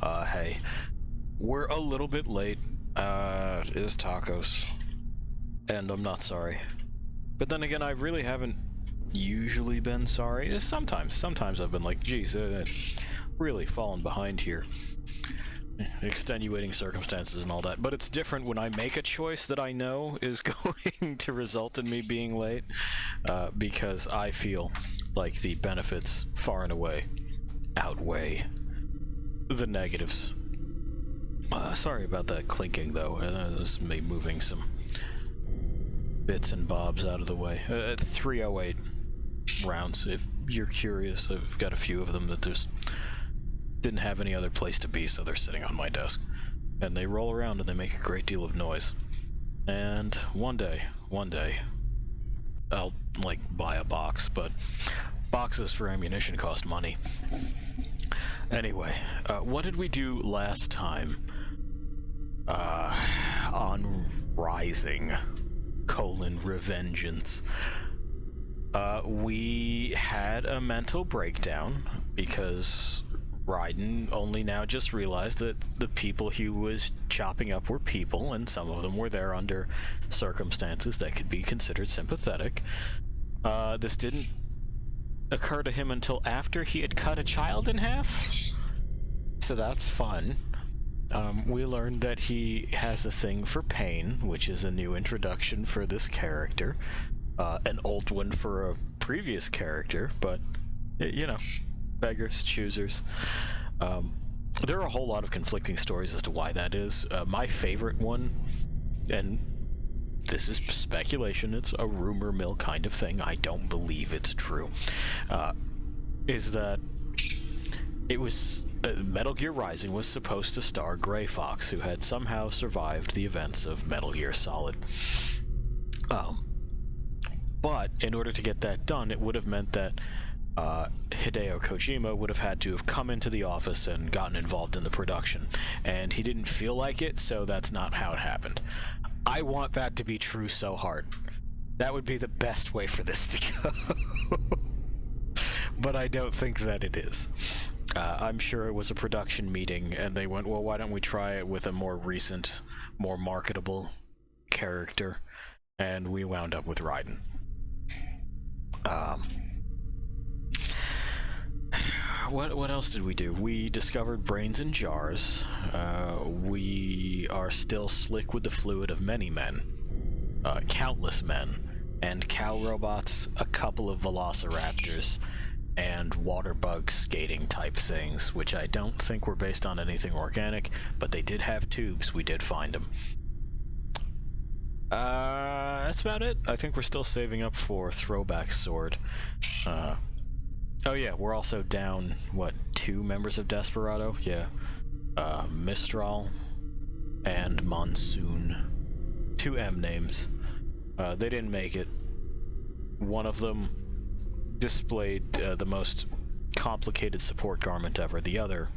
Hey, we're a little bit late. It's tacos. And I'm not sorry. But then again, I really haven't usually been sorry. Sometimes I've been like, geez, really fallen behind here. Extenuating circumstances and all that. But it's different when I make a choice that I know is going to result in me being late, because I feel like the benefits far and away outweigh the negatives. Sorry about that clinking, though. It was me moving some bits and bobs out of the way. 308 rounds, if you're curious. I've got a few of them that just didn't have any other place to be, so they're sitting on my desk. And they roll around and they make a great deal of noise. And one day, I'll, like, buy a box, but boxes for ammunition cost money. Anyway, what did we do last time? On Rising, Revengeance. We had a mental breakdown because Raiden only now just realized that the people he was chopping up were people, and some of them were there under circumstances that could be considered sympathetic. This didn't occur to him until after he had cut a child in half, so that's fun. We learned that he has a thing for pain, which is a new introduction for this character. An old one for a previous character, but, you know, beggars, choosers. There are a whole lot of conflicting stories as to why that is. My favorite one, and this is speculation, it's a rumor mill kind of thing, I don't believe it's true, is that it was Metal Gear Rising was supposed to star Gray Fox, who had somehow survived the events of Metal Gear Solid. But in order to get that done, it would have meant that Hideo Kojima would have had to have come into the office and gotten involved in the production. And he didn't feel like it, so that's not how it happened. I want that to be true so hard. That would be the best way for this to go. But I don't think that it is. I'm sure it was a production meeting, and they went, well, why don't we try it with a more recent, more marketable character? And we wound up with Raiden. What else did we do? We discovered brains in jars. We are still slick with the fluid of many men. Countless men. And cow robots, a couple of velociraptors, and water bug skating type things, which I don't think were based on anything organic, but they did have tubes. We did find them. That's about it. I think we're still saving up for Throwback Sword. Oh yeah, we're also down, what, 2 members of Desperado? Yeah. Mistral and Monsoon. 2 M names. They didn't make it. One of them displayed the most complicated support garment ever. The other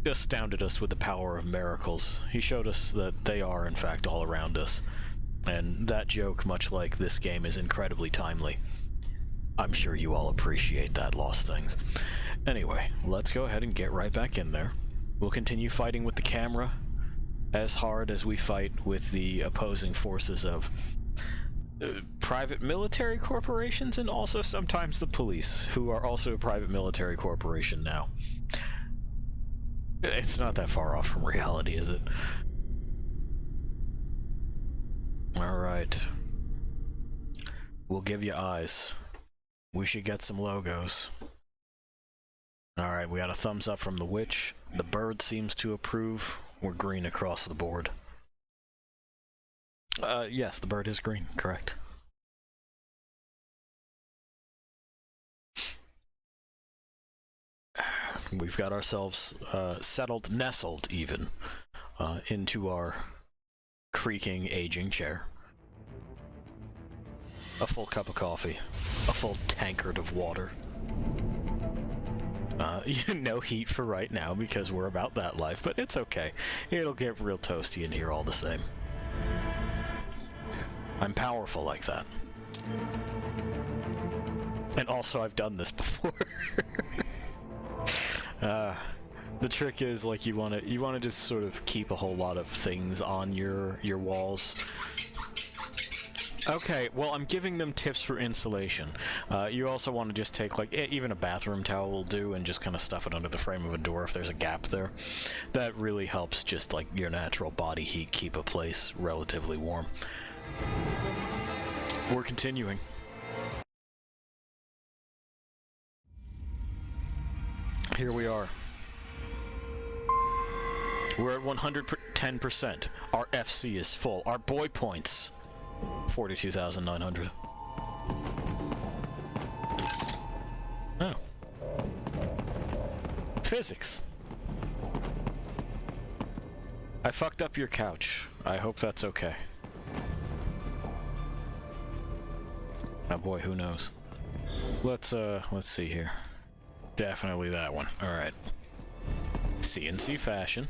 astounded us with the power of miracles. He showed us that they are, in fact, all around us. And that joke, much like this game, is incredibly timely. I'm sure you all appreciate that, Lost Things. Anyway, let's go ahead and get right back in there. We'll continue fighting with the camera as hard as we fight with the opposing forces of private military corporations, and also sometimes the police, who are also a private military corporation now. It's not that far off from reality, is it? Alright. We'll give you eyes. We should get some logos. Alright, we got a thumbs up from the witch. The bird seems to approve. We're green across the board. Yes, the bird is green, correct. We've got ourselves settled, nestled even, into our creaking, aging chair. A full cup of coffee. A full tankard of water. No heat for right now because we're about that life, but it's okay. It'll get real toasty in here all the same. I'm powerful like that. And also, I've done this before. The trick is, like, you wanna just sort of keep a whole lot of things on your walls. Okay, well, I'm giving them tips for insulation. You also want to just take, like, even a bathroom towel will do, and just kind of stuff it under the frame of a door if there's a gap there. That really helps just, like, your natural body heat keep a place relatively warm. We're continuing. Here we are. We're at 110%. Our FC is full. Our boy points. 42,900. Oh. Physics. I fucked up your couch. I hope that's okay. Oh boy, who knows? Let's see here. Definitely that one. Alright. CNC fashion.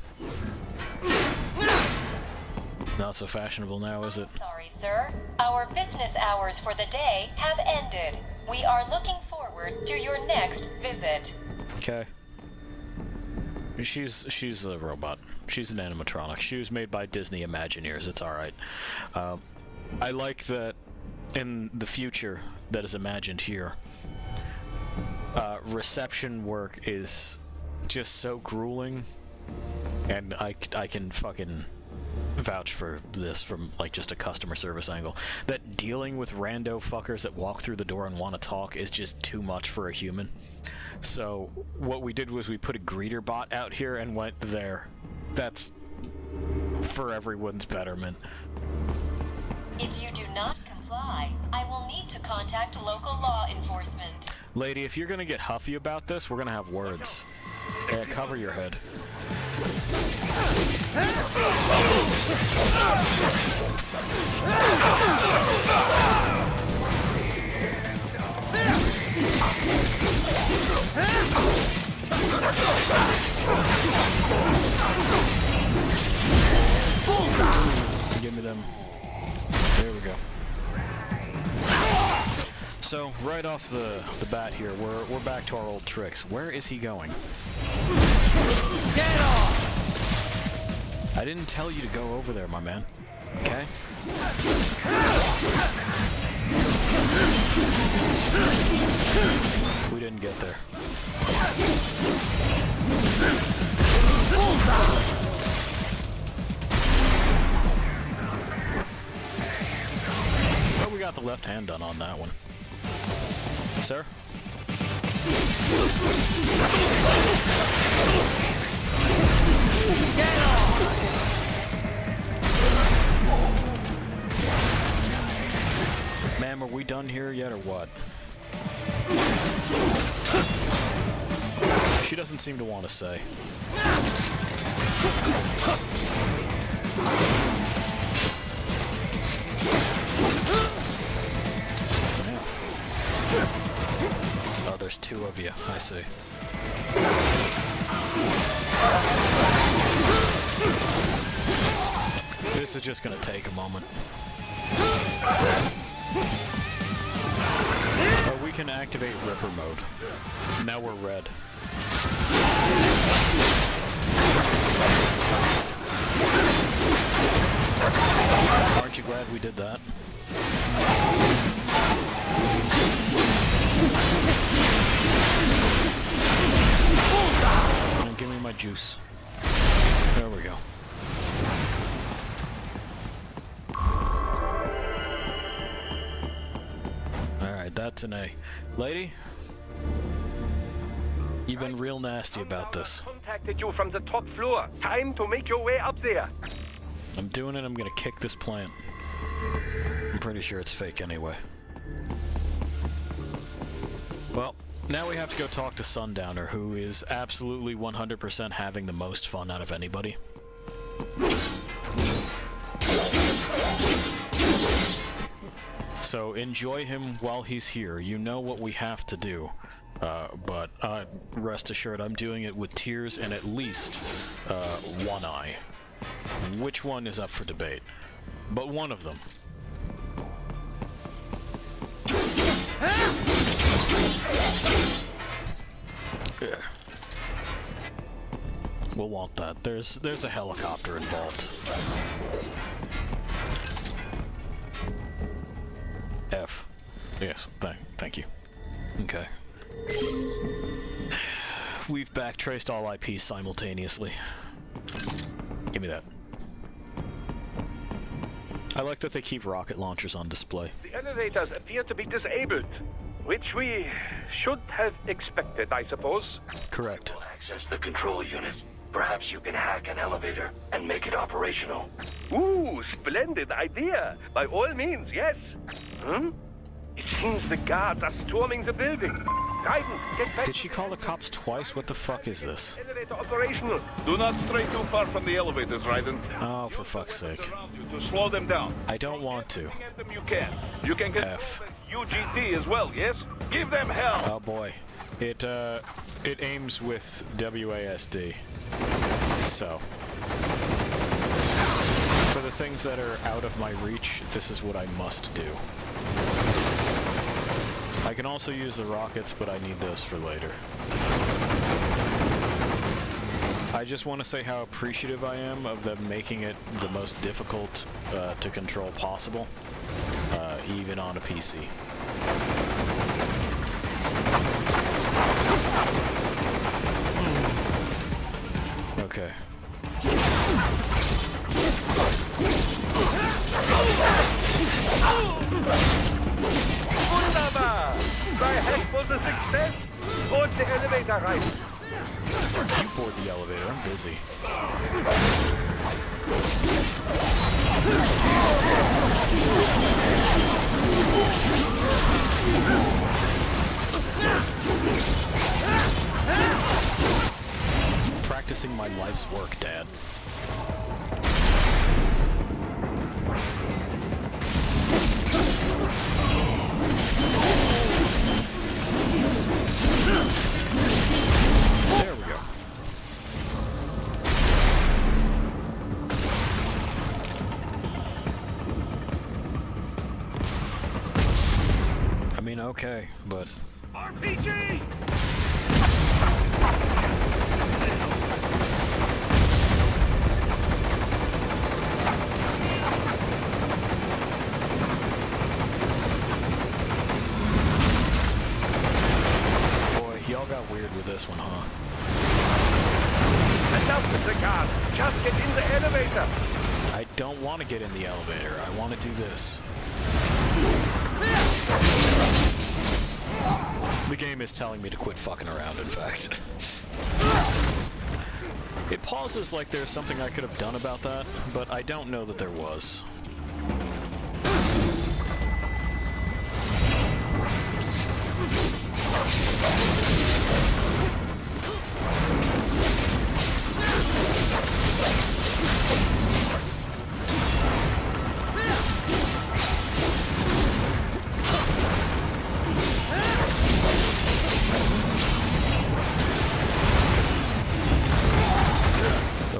Not so fashionable now, is it? Sorry, sir. Our business hours for the day have ended. We are looking forward to your next visit. Okay. She's a robot. She's an animatronic. She was made by Disney Imagineers. It's alright. I like that in the future that is imagined here, reception work is just so grueling, and I can fucking vouch for this from, like, just a customer service angle, that dealing with rando fuckers that walk through the door and want to talk is just too much for a human. So what we did was we put a greeter bot out here and went there. That's for everyone's betterment. If you do not comply, I will need to contact local law enforcement. Lady, if you're gonna get huffy about this, we're gonna have words. Yeah, cover your head. Give me them. There we go. So, right off the bat here, we're back to our old tricks. Where is he going? Get off! I didn't tell you to go over there, my man. Okay? We didn't get there. Well, we got the left hand done on that one. Sir? Get off! Ma'am, are we done here yet or what? She doesn't seem to want to say. Oh, there's two of you. I see. This is just gonna take a moment. Oh, we can activate Ripper mode. Now we're red. Aren't you glad we did that? And give me my juice. There we go. Alright, that's an A. Lady? You've been real nasty about this. Contacted you from the top floor. Time to make your way up there. I'm doing it. I'm gonna kick this plant. I'm pretty sure it's fake anyway. Well, now we have to go talk to Sundowner, who is absolutely 100% having the most fun out of anybody. So enjoy him while he's here. You know what we have to do. But rest assured, I'm doing it with tears and at least one eye. Which one is up for debate? But one of them. We'll want that. There's a helicopter involved. F. Yes, thank you. Okay. We've backtraced all IPs simultaneously. Give me that. I like that they keep rocket launchers on display. The elevators appear to be disabled, which we should have expected, I suppose. Correct. Access the control unit. Perhaps you can hack an elevator and make it operational. Ooh, splendid idea. By all means, yes. It seems the guards are storming the building. Raiden, get back. Did she call the cops twice? What the fuck is this? Elevator operational. Do not stray too far from the elevators, Raiden. Oh, for fuck's sake. Around you to slow them down. I don't want to. At them you can. You can get F. UGT as well, yes? Give them hell! Oh boy. It aims with WASD. So. For the things that are out of my reach, this is what I must do. I can also use the rockets, but I need those for later. I just want to say how appreciative I am of them making it the most difficult to control possible, even on a PC. Okay. Wunderbar! My hack was a success. Board the elevator, Raiden. You board the elevator, I'm busy. Practicing my life's work, Dad. There we go. I mean, okay, but... RPG! Y'all got weird with this one, huh? Enough with the guards. Just get in the elevator. I don't want to get in the elevator. I want to do this. The game is telling me to quit fucking around, in fact. It pauses like there's something I could have done about that, but I don't know that there was.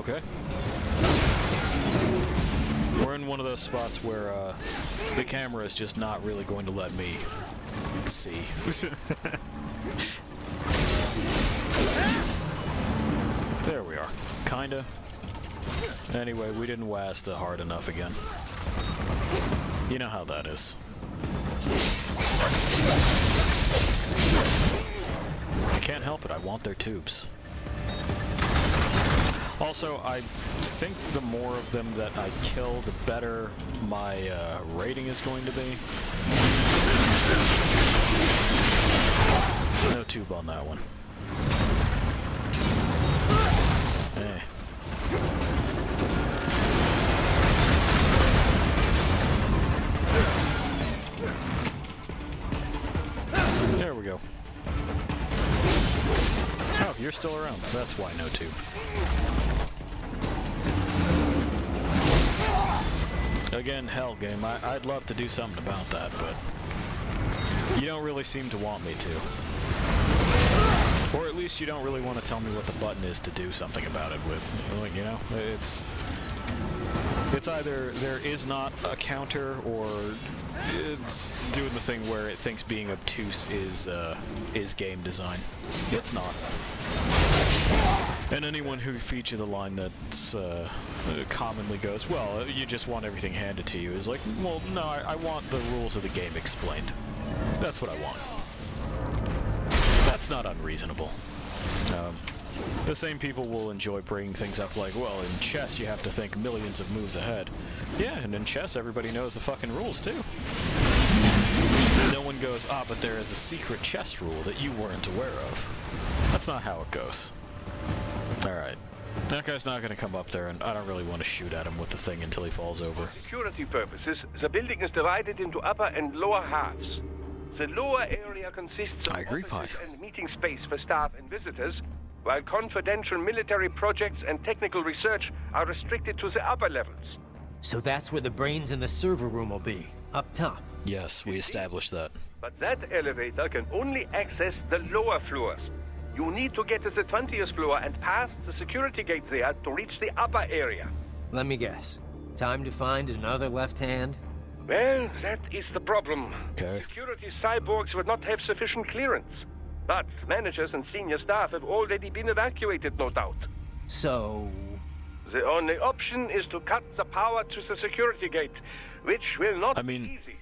Okay. We're in one of those spots where the camera is just not really going to let me see. There we are. Kinda. Anyway, we didn't WASD hard enough again. You know how that is. I can't help it. I want their tubes. Also, I think the more of them that I kill, the better my rating is going to be. No tube on that one. Eh. There we go. Oh, you're still around. That's why no tube. Again, hell game. I'd love to do something about that, but you don't really seem to want me to. Or at least you don't really want to tell me what the button is to do something about it with. You know, it's either there is not a counter, or it's doing the thing where it thinks being obtuse is game design. It's not. And anyone who feeds you the line that commonly goes, well, you just want everything handed to you, is like, well, no, I want the rules of the game explained. That's what I want. That's not unreasonable. The same people will enjoy bringing things up like, well, in chess you have to think millions of moves ahead. Yeah, and in chess everybody knows the fucking rules too. No one goes, but there is a secret chess rule that you weren't aware of. That's not how it goes. Alright. That guy's not going to come up there, and I don't really want to shoot at him with the thing until he falls over. For security purposes, the building is divided into upper and lower halves. The lower area consists of offices and meeting space for staff and visitors, while confidential military projects and technical research are restricted to the upper levels. So that's where the brains in the server room will be, up top. Yes, we established that. But that elevator can only access the lower floors. You need to get to the 20th floor and past the security gate there to reach the upper area. Let me guess. Time to find another left hand? Well, that is the problem. Okay. Security cyborgs would not have sufficient clearance. But managers and senior staff have already been evacuated, no doubt. So... The only option is to cut the power to the security gate, which will not be easy.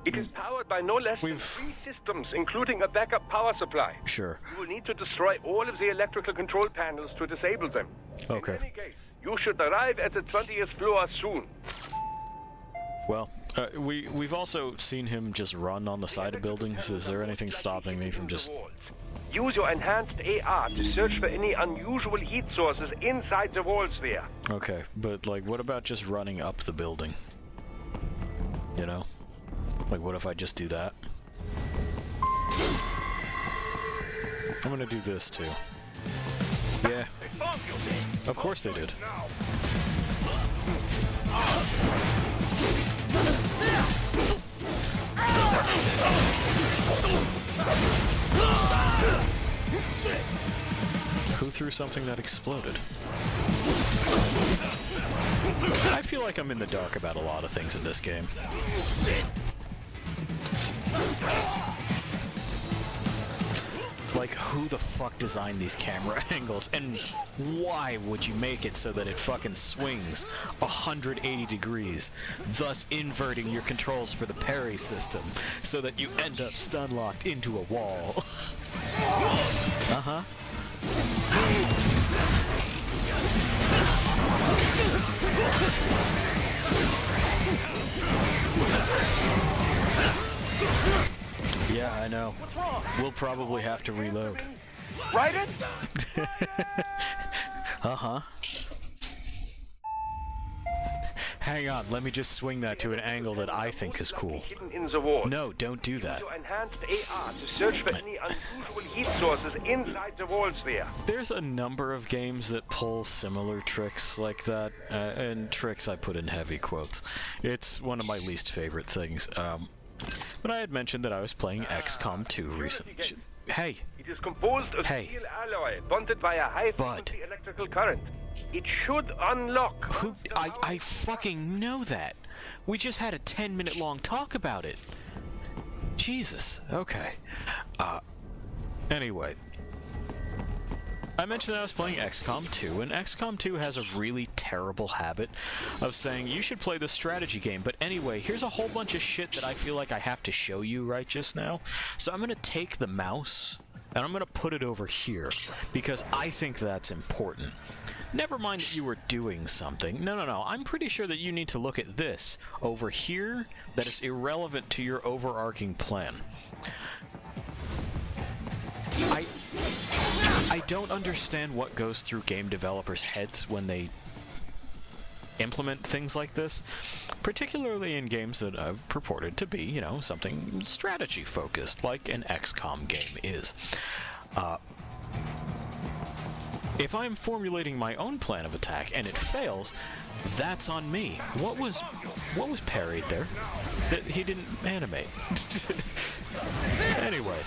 It is powered by no less than 3 systems, including a backup power supply. Sure. You will need to destroy all of the electrical control panels to disable them. Okay. In any case, you should arrive at the 20th floor soon. Well, we've also seen him just run on the side of buildings. Is there anything stopping me from just... Use your enhanced AR to search for any unusual heat sources inside the walls there. Okay, but, like, what about just running up the building? You know? Like, what if I just do that? I'm gonna do this, too. Yeah. Of course they did. Who threw something that exploded? I feel like I'm in the dark about a lot of things in this game. Like, who the fuck designed these camera angles, and why would you make it so that it fucking swings 180 degrees, thus inverting your controls for the parry system, so that you end up stun-locked into a wall? Uh-huh. Yeah, I know. We'll probably have to reload. Right it? Uh-huh. Hang on, let me just swing that to an angle that I think is cool. No, don't do that. Use your enhanced AR to search for any unusual heat sources inside the walls there. There's a number of games that pull similar tricks like that, and tricks I put in heavy quotes. It's one of my least favorite things. But I had mentioned that I was playing XCOM 2 recently. Hey. It is composed of steel alloy bonded by a high-frequency electrical current. It should unlock. Who? I fucking know that. We just had a 10-minute long talk about it. Jesus. Okay. Anyway. I mentioned that I was playing XCOM 2, and XCOM 2 has a really terrible habit of saying, you should play the strategy game, but anyway, here's a whole bunch of shit that I feel like I have to show you right just now. So I'm gonna take the mouse, and I'm gonna put it over here, because I think that's important. Never mind that you were doing something. No. I'm pretty sure that you need to look at this over here that is irrelevant to your overarching plan. I don't understand what goes through game developers' heads when they implement things like this, particularly in games that have purported to be, you know, something strategy-focused, like an XCOM game is. If I'm formulating my own plan of attack and it fails, that's on me. What was parried there? That he didn't animate. Anyway.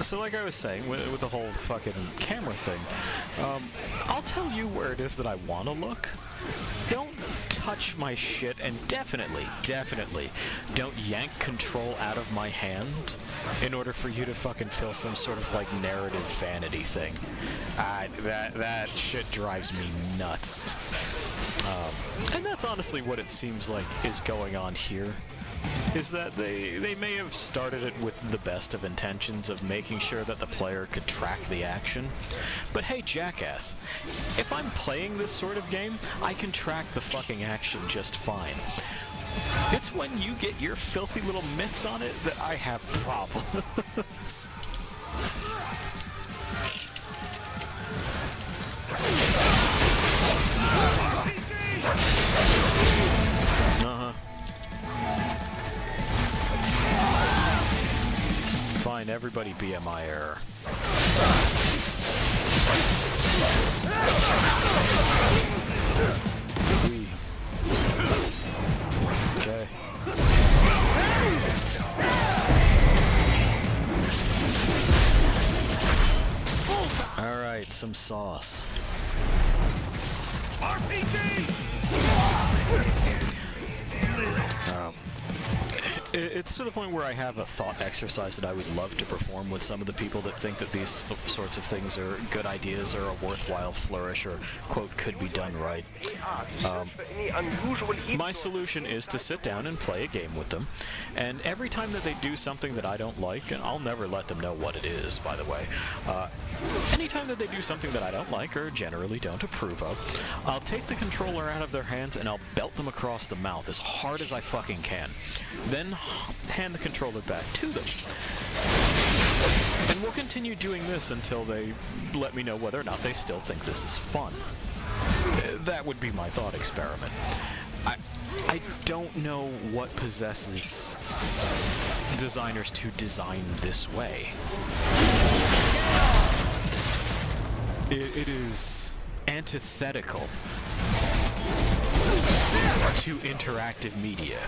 So like I was saying, with the whole fucking camera thing, I'll tell you where it is that I want to look. Don't touch my shit, and definitely don't yank control out of my hand in order for you to fucking fill some sort of like narrative vanity thing. That shit drives me nuts. And that's honestly what it seems like is going on here. Is that they may have started it with the best of intentions of making sure that the player could track the action, but hey, jackass, if I'm playing this sort of game, I can track the fucking action just fine. It's when you get your filthy little mitts on it that I have problems. Fine, everybody BMI error. Okay. Alright, some sauce. RPG! It's to the point where I have a thought exercise that I would love to perform with some of the people that think that these sorts of things are good ideas or a worthwhile flourish or, quote, could be done right. My solution is to sit down and play a game with them, and every time that they do something that I don't like, and I'll never let them know what it is, by the way, anytime that they do something that I don't like or generally don't approve of, I'll take the controller out of their hands and I'll belt them across the mouth as hard as I fucking can. Then hand the controller back to them. And we'll continue doing this until they let me know whether or not they still think this is fun. That would be my thought experiment. I don't know what possesses designers to design this way. It is antithetical to interactive media.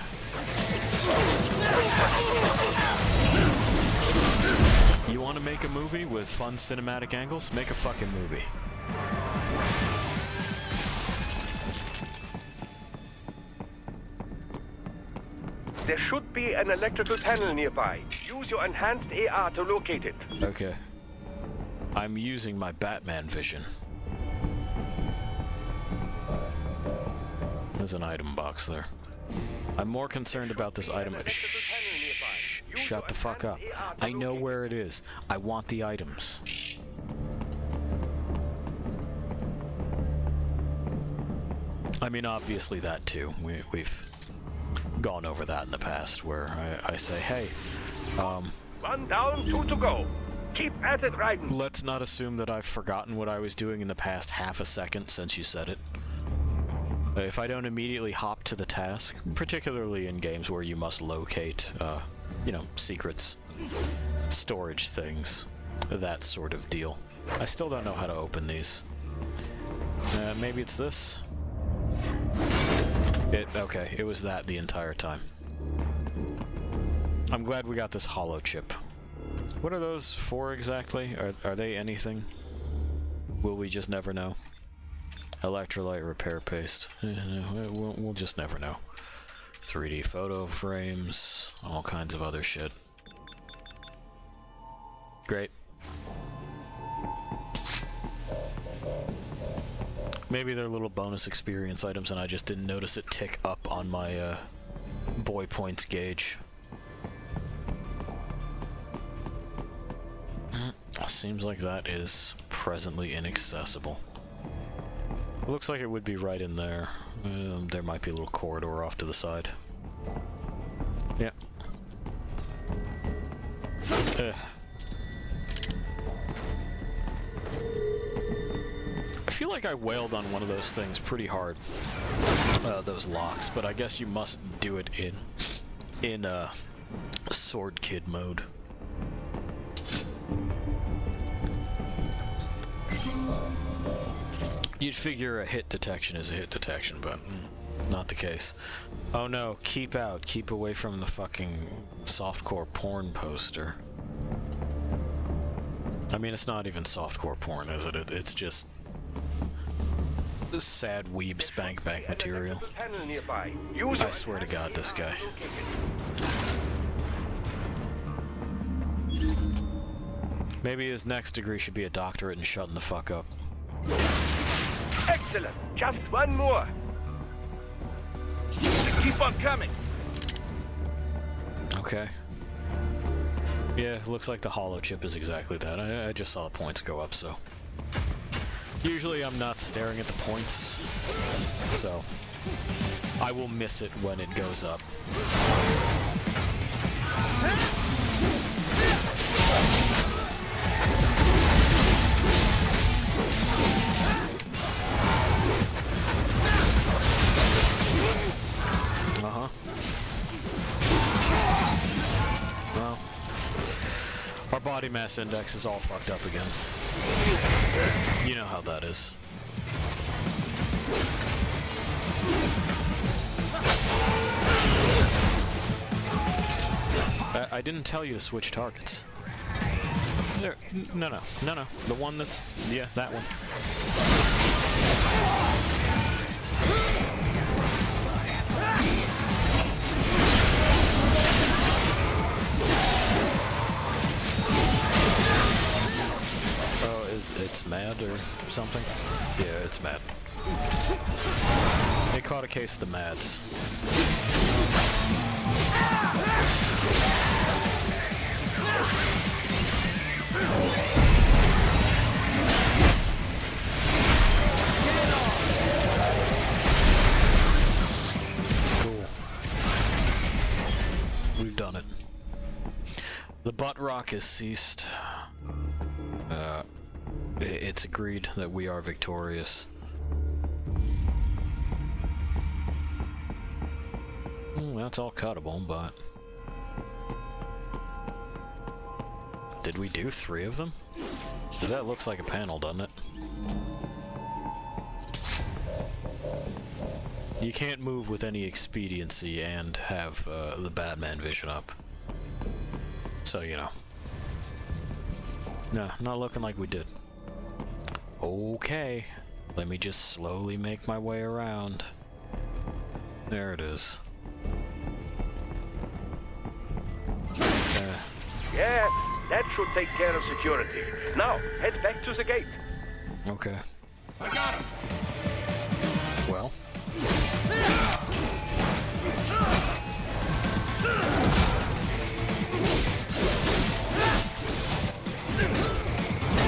You want to make a movie with fun cinematic angles? Make a fucking movie. There should be an electrical panel nearby. Use your enhanced AR to locate it. Okay. I'm using my Batman vision. There's an item box there. I'm more concerned about this item. Shh, shut the fuck up. I know where it is. I want the items. I mean, obviously that too. We've gone over that in the past, where I say, hey, One down, 2 to go. Keep at it, Raiden. let's not assume that I've forgotten what I was doing in the past half a second since you said it. If I don't immediately hop to the task, particularly in games where you must locate, you know, secrets, storage things, that sort of deal. I still don't know how to open these. Maybe it's this? Okay, it was that the entire time. I'm glad we got this hollow chip. What are those for exactly? Are they anything? Will we just never know? Electrolyte repair paste. We'll just never know. 3D photo frames, all kinds of other shit. Great. Maybe they're little bonus experience items and I just didn't notice it tick up on my boy points gauge. Seems like that is presently inaccessible. Looks like it would be right in there. There might be a little corridor off to the side. Yeah. I feel like I wailed on one of those things pretty hard. Those locks, but I guess you must do it in Sword Kid mode. You'd figure a hit detection is a hit detection, but not the case. Oh no, keep out. Keep away from the fucking softcore porn poster. I mean, it's not even softcore porn, is it? It's just this sad weeb spank bank material. I swear to God, this guy. Maybe his next degree should be a doctorate in shutting the fuck up. Excellent. Just one more. Keep on coming. Okay. Yeah, looks like the hollow chip is exactly that. I just saw the points go up, so... Usually I'm not staring at the points, so... I will miss it when it goes up. Uh-huh. Well, our body mass index is all fucked up again. You know how that is. I didn't tell you to switch targets. There, no. The one that's... yeah, that one. It's mad or something? Yeah, it's mad. They caught a case of the mads. Cool. We've done it. The butt rock has ceased. It's agreed that we are victorious. That's all cuttable, but... Did we do 3 of them? Because that looks like a panel, doesn't it? You can't move with any expediency and have the Batman vision up. So, you know. No, not looking like we did. Okay, let me just slowly make my way around. There it is. Yeah, that should take care of security. Now, head back to the gate. Okay. I got him. Well.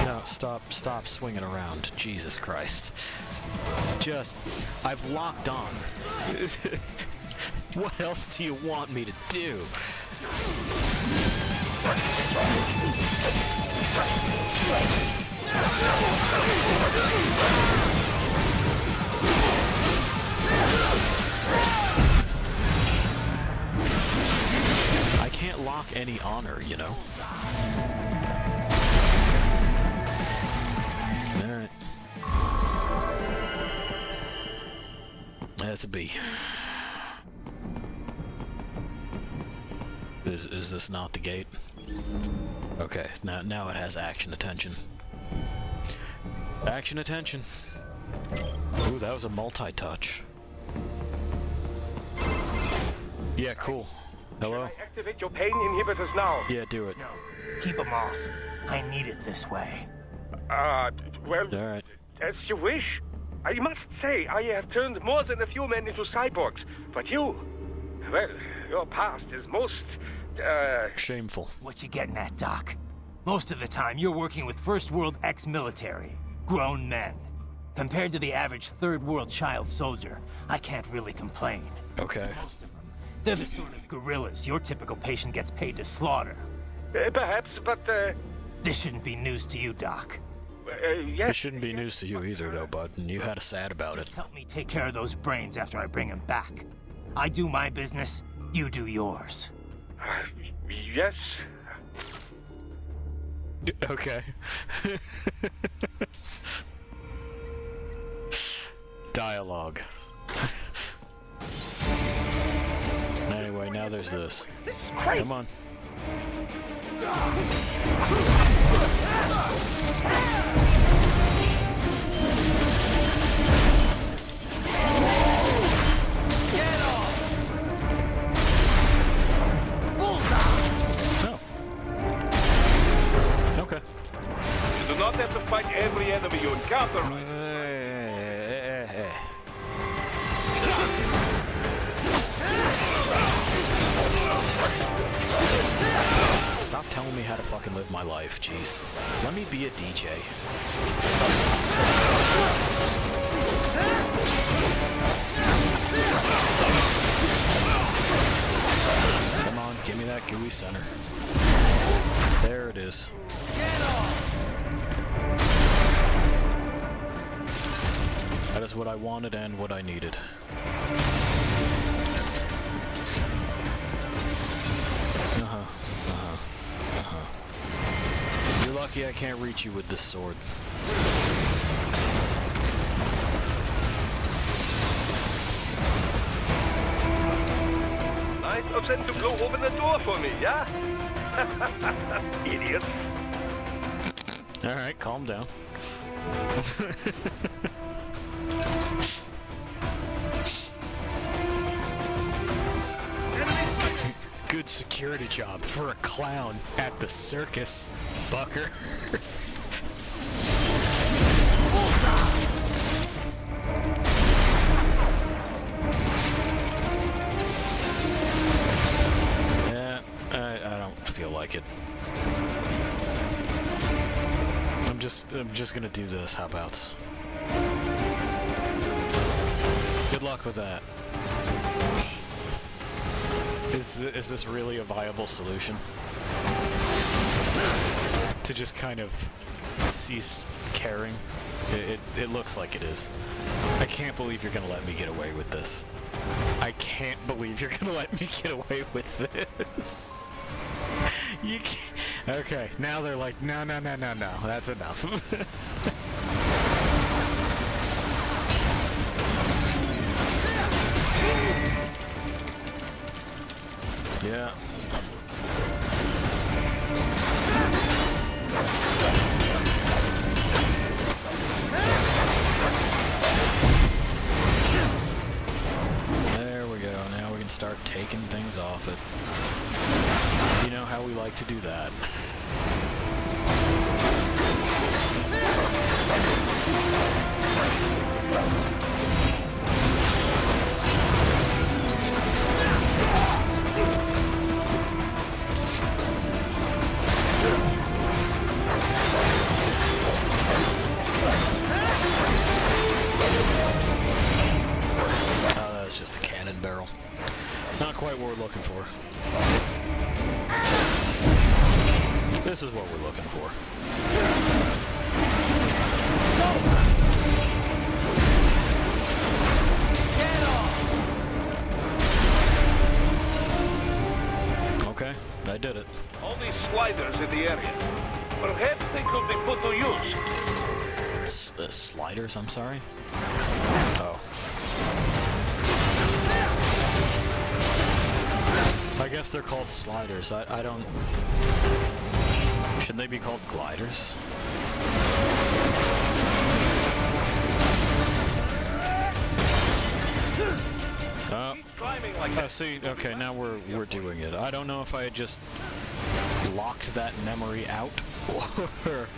No, stop swinging around. Jesus Christ. I've locked on. What else do you want me to do? I can't lock any honor, you know? Alright. That's a B. Is this not the gate? Okay, now it has action attention. Action attention. Ooh, that was a multi-touch. Yeah, cool. Hello? Can I activate your pain inhibitors now? Yeah, do it. No, keep them off. I need it this way. Well, Alright. as you wish. I must say, I have turned more than a few men into cyborgs, but you... Well, your past is most, Shameful. What you getting at, Doc? Most of the time, you're working with first world ex-military, grown men. Compared to the average third world child soldier, I can't really complain. Okay. Most of them, they're the sort of guerrillas your typical patient gets paid to slaughter. perhaps, but, This shouldn't be news to you, Doc. yes. It shouldn't be news to you either, though, bud, and you had a sad about it. Just help me take care of those brains after I bring them back. I do my business, you do yours. Yes. Okay. Dialogue. Anyway, now there's this. This is crazy. Come on. Okay. You do not have to fight every enemy you encounter. Stop telling me how to fucking live my life, jeez. Let me be a DJ. Come on, give me that gooey center. There it is. That is what I wanted and what I needed. You're lucky I can't reach you with this sword. Nice of them to blow open the door for me, yeah? Idiots. Alright, calm down. Good security job for a clown at the circus, fucker. Yeah, I don't feel like it. I'm just gonna do this. How about? Good luck with that. Is this really a viable solution? To just kind of cease caring? It looks like it is. I can't believe you're gonna let me get away with this. I can't believe you're gonna let me get away with this. You can't. Okay, now they're like, no, that's enough. Yeah. There we go. Now we can start taking things off it. You know how we like to do that. Just a cannon barrel. Not quite what we're looking for. This is what we're looking for. Okay, I did it. All these sliders in the area. Perhaps they could be put to use. Sliders, I'm sorry? Oh. I guess they're called sliders. I don't... Shouldn't they be called gliders? Oh, see, okay, now we're doing it. I don't know if I had just locked that memory out, or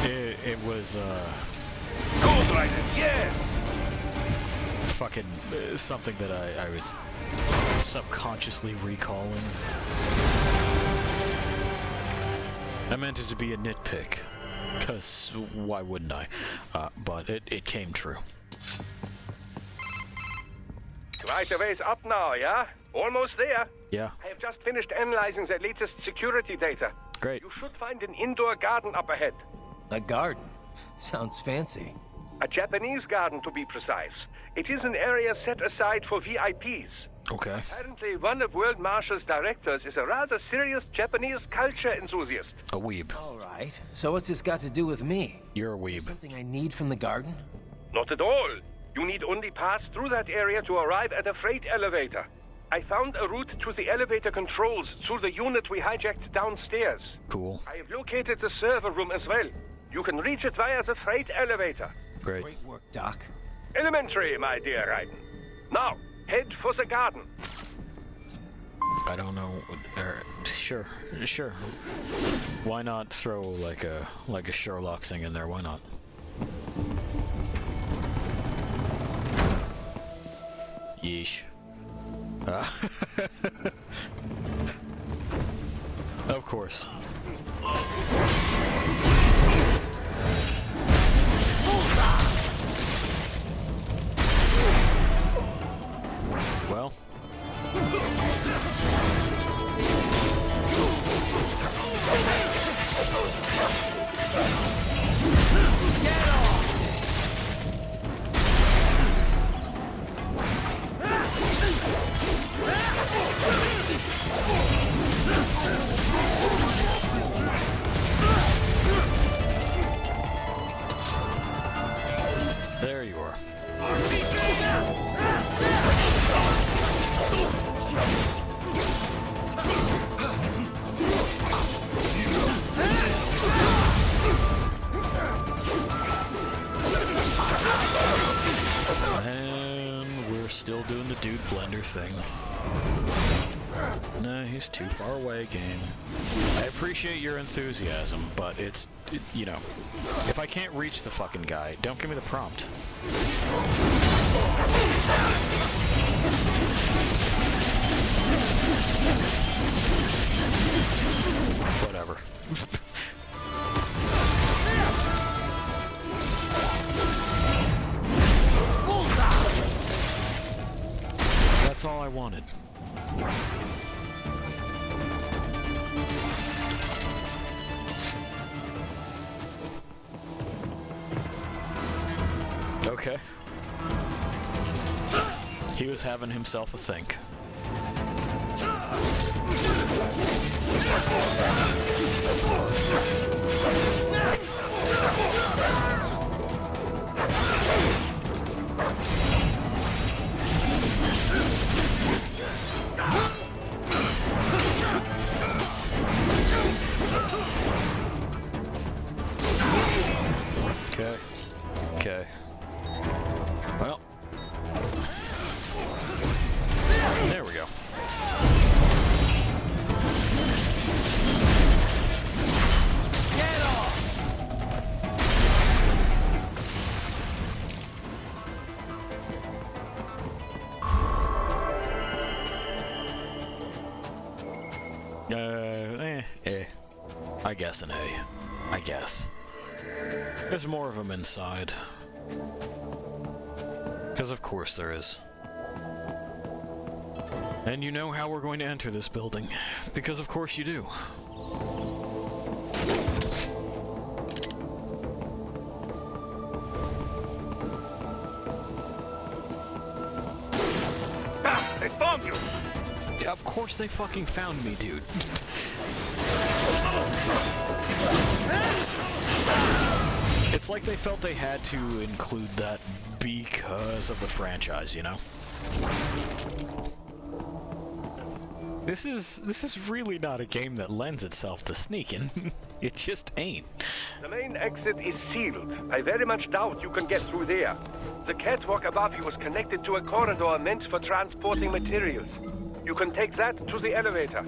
it was, Good right, yeah! fucking something that I was subconsciously recalling. I meant it to be a nitpick, because why wouldn't I? But it came true. Right away's up now, yeah? Almost there. Yeah. I have just finished analyzing the latest security data. Great. You should find an indoor garden up ahead. A garden? Sounds fancy. A Japanese garden, to be precise. It is an area set aside for VIPs. Okay. Apparently, one of World Marshal's directors is a rather serious Japanese culture enthusiast. A weeb. All right. So what's this got to do with me? You're a weeb. Something I need from the garden? Not at all. You need only pass through that area to arrive at a freight elevator. I found a route to the elevator controls through the unit we hijacked downstairs. Cool. I have located the server room as well. You can reach it via the freight elevator. Great. Great work, Doc. Elementary, my dear Raiden. Now, head for the garden. I don't know. Sure. Why not throw like a Sherlock thing in there? Why not? Yeesh. Of course. Well. There you are. And we're still doing the dude blender thing. Nah, he's too far away, game. I appreciate your enthusiasm, but you know, if I can't reach the fucking guy, don't give me the prompt. Whatever. That's all I wanted. Okay. He was having himself a think. Okay. Well. There we go. Get off! I guess an A. I guess. There's more of them inside. Because of course there is. And you know how we're going to enter this building. Because of course you do. Ah, they found you! Yeah, of course they fucking found me, dude. It's like they felt they had to include that because of the franchise, you know? This is really not a game that lends itself to sneaking. It just ain't. The main exit is sealed. I very much doubt you can get through there. The catwalk above you is connected to a corridor meant for transporting materials. You can take that to the elevator.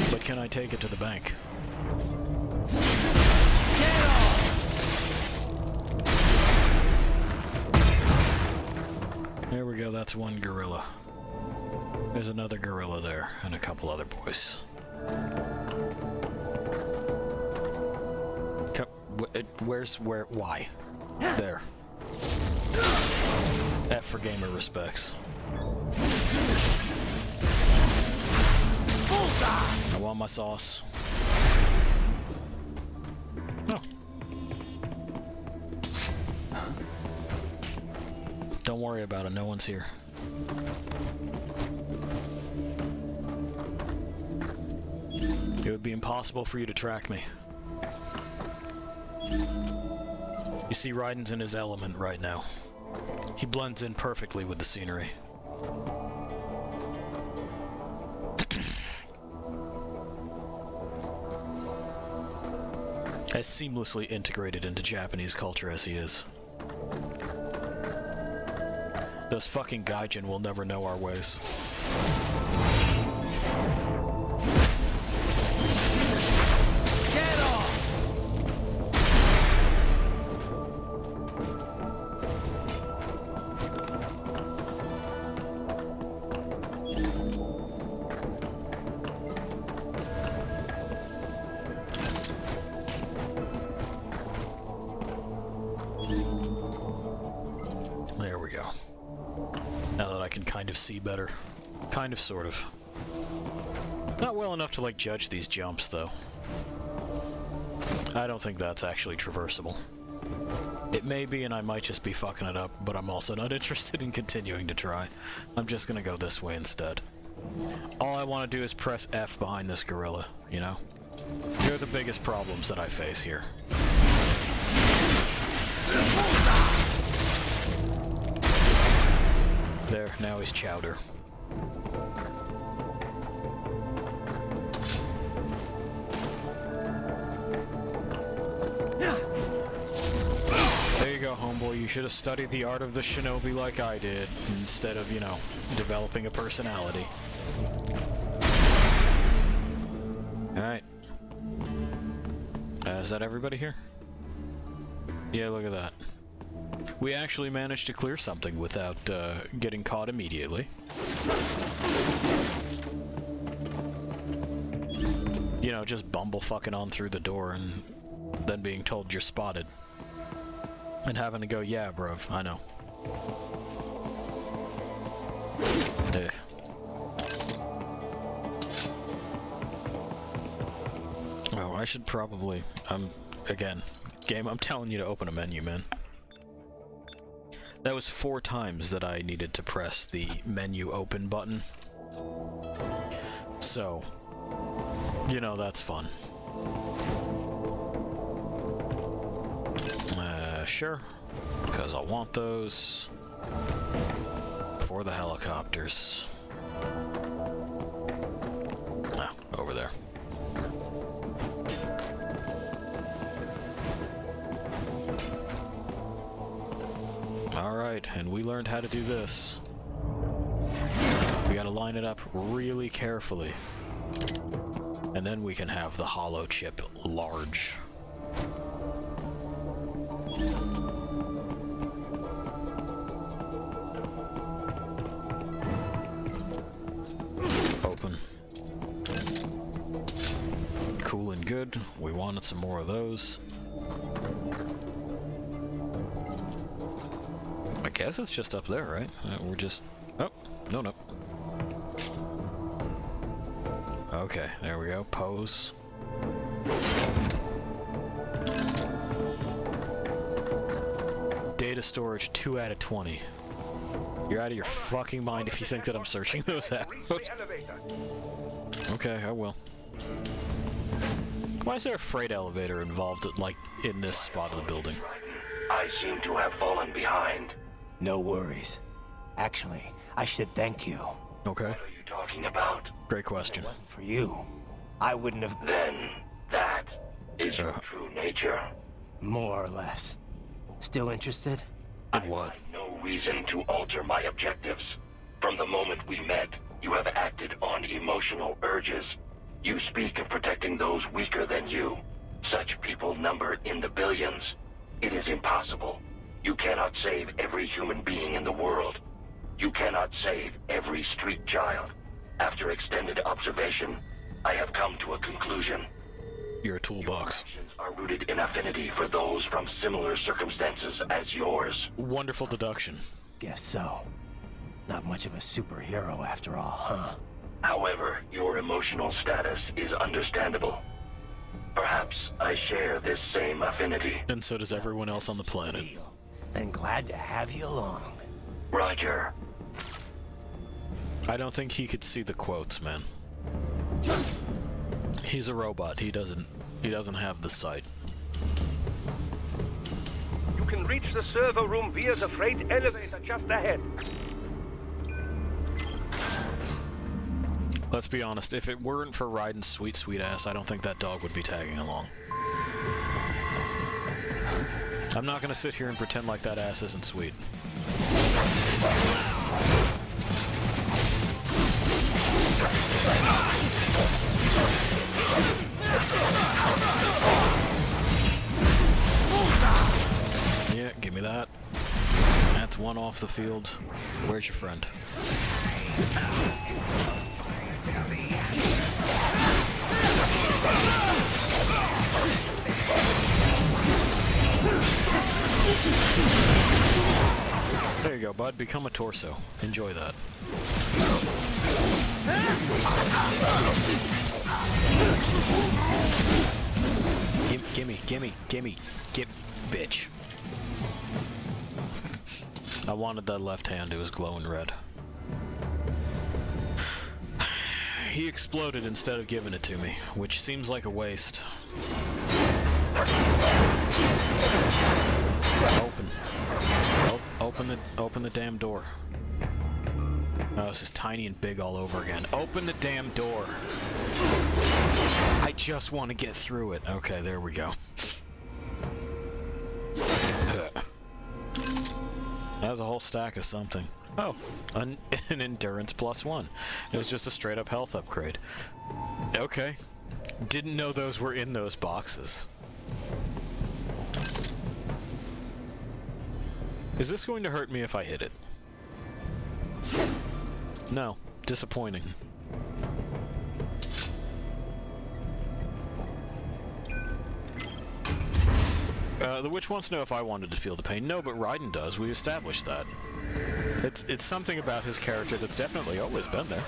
But can I take it to the bank? There we go, that's one gorilla. There's another gorilla there, and a couple other boys. Why? There. F for gamer respects. I want my sauce. Oh. Huh? Don't worry about it, no one's here. It would be impossible for you to track me. You see, Raiden's in his element right now. He blends in perfectly with the scenery. As seamlessly integrated into Japanese culture as he is. Those fucking gaijin will never know our ways. Get off! There we go. Now that I can kind of see better. Kind of, sort of. Not well enough to, like, judge these jumps, though. I don't think that's actually traversable. It may be, and I might just be fucking it up, but I'm also not interested in continuing to try. I'm just gonna go this way instead. All I want to do is press F behind this gorilla, you know? They're the biggest problems that I face here. There, now he's chowder. There you go, homeboy. You should have studied the art of the shinobi like I did, instead of, you know, developing a personality. Alright. Is that everybody here? Yeah, look at that. We actually managed to clear something without getting caught immediately. You know, just bumble fucking on through the door and then being told you're spotted. And having to go, yeah, bruv, I know. Eh. Oh, I should probably... again, game, I'm telling you to open a menu, man. That was 4 times that I needed to press the menu open button. So, you know, that's fun. Sure, because I want those for the helicopters. Ah, over there. Alright, and we learned how to do this. We gotta line it up really carefully. And then we can have the hollow chip large. Open. Cool and good. We wanted some more of those. I guess it's just up there, right? We're just... Oh, no. Okay, there we go. Pose. Data storage 2 out of 20. You're out of your fucking mind if you think that I'm searching those out. Okay, I will. Why is there a freight elevator involved, like, in this spot of the building? I seem to have fallen behind. No worries. Actually, I should thank you. Okay. What are you talking about? Great question. If it wasn't for you, I wouldn't have... Then, that is your true nature. More or less. Still interested? In what? I have no reason to alter my objectives. From the moment we met, you have acted on emotional urges. You speak of protecting those weaker than you. Such people number in the billions. It is impossible. You cannot save every human being in the world. You cannot save every street child. After extended observation, I have come to a conclusion. You're a toolbox. Your actions are rooted in affinity for those from similar circumstances as yours. Wonderful deduction. Guess so. Not much of a superhero after all, huh? However, your emotional status is understandable. Perhaps I share this same affinity. And so does everyone else on the planet. Then glad to have you along. Roger. I don't think he could see the quotes, man. He's a robot. He doesn't have the sight. You You can reach the server room via the freight elevator just ahead. Let's be honest, if it weren't for Raiden's sweet, sweet ass, I don't think that dog would be tagging along. I'm not gonna sit here and pretend like that ass isn't sweet. Yeah, give me that. That's one off the field. Where's your friend? There you go, bud. Become a torso. Enjoy that. Gimme, bitch. I wanted that left hand, it was glowing red. He exploded instead of giving it to me, which seems like a waste. Open the damn door. Oh, this is tiny and big all over again. Open the damn door. I just want to get through it. Okay, there we go. That was a whole stack of something. Oh, an endurance +1. It was just a straight up health upgrade. Okay. Didn't know those were in those boxes. Is this going to hurt me if I hit it? No. Disappointing. The witch wants to know if I wanted to feel the pain. No, but Raiden does. We established that. It's something about his character that's definitely always been there.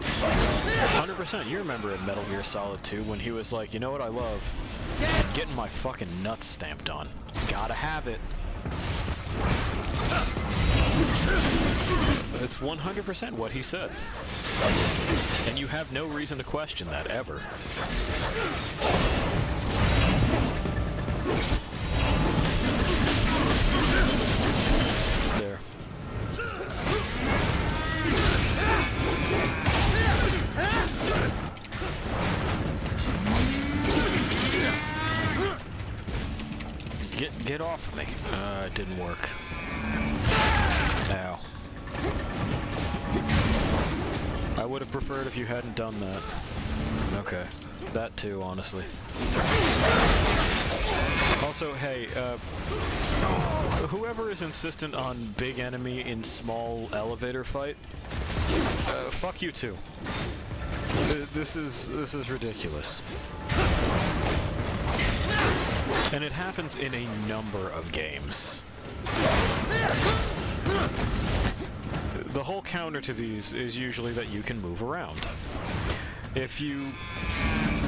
100%. You remember in Metal Gear Solid 2 when he was like, you know what I love? Getting my fucking nuts stamped on. Gotta have it. It's 100% what he said. And you have no reason to question that, ever. There. Get off of me. It didn't work. Ow. I would have preferred if you hadn't done that. Okay. That too, honestly. Also, hey, whoever is insistent on big enemy in small elevator fight, fuck you too. This is ridiculous. And it happens in a number of games. The whole counter to these is usually that you can move around. If you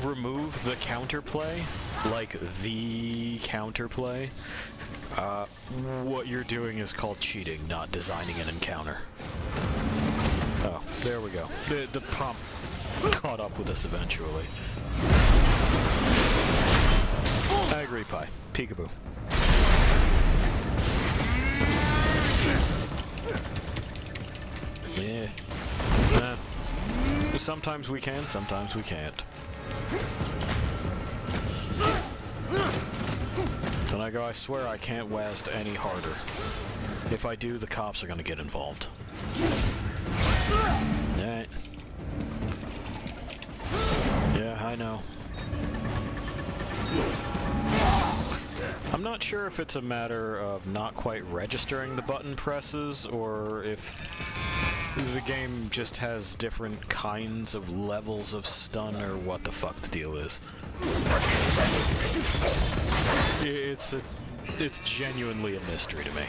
remove the counterplay, like the counterplay, what you're doing is called cheating, not designing an encounter. Oh, there we go. The prompt caught up with us eventually. I agree, Pi. Peekaboo. Yeah. Sometimes we can, sometimes we can't. And I go, I swear I can't west any harder. If I do, the cops are gonna get involved. Alright. Yeah, I know. I'm not sure if it's a matter of not quite registering the button presses, or if the game just has different kinds of levels of stun, or what the fuck the deal is. It's genuinely a mystery to me.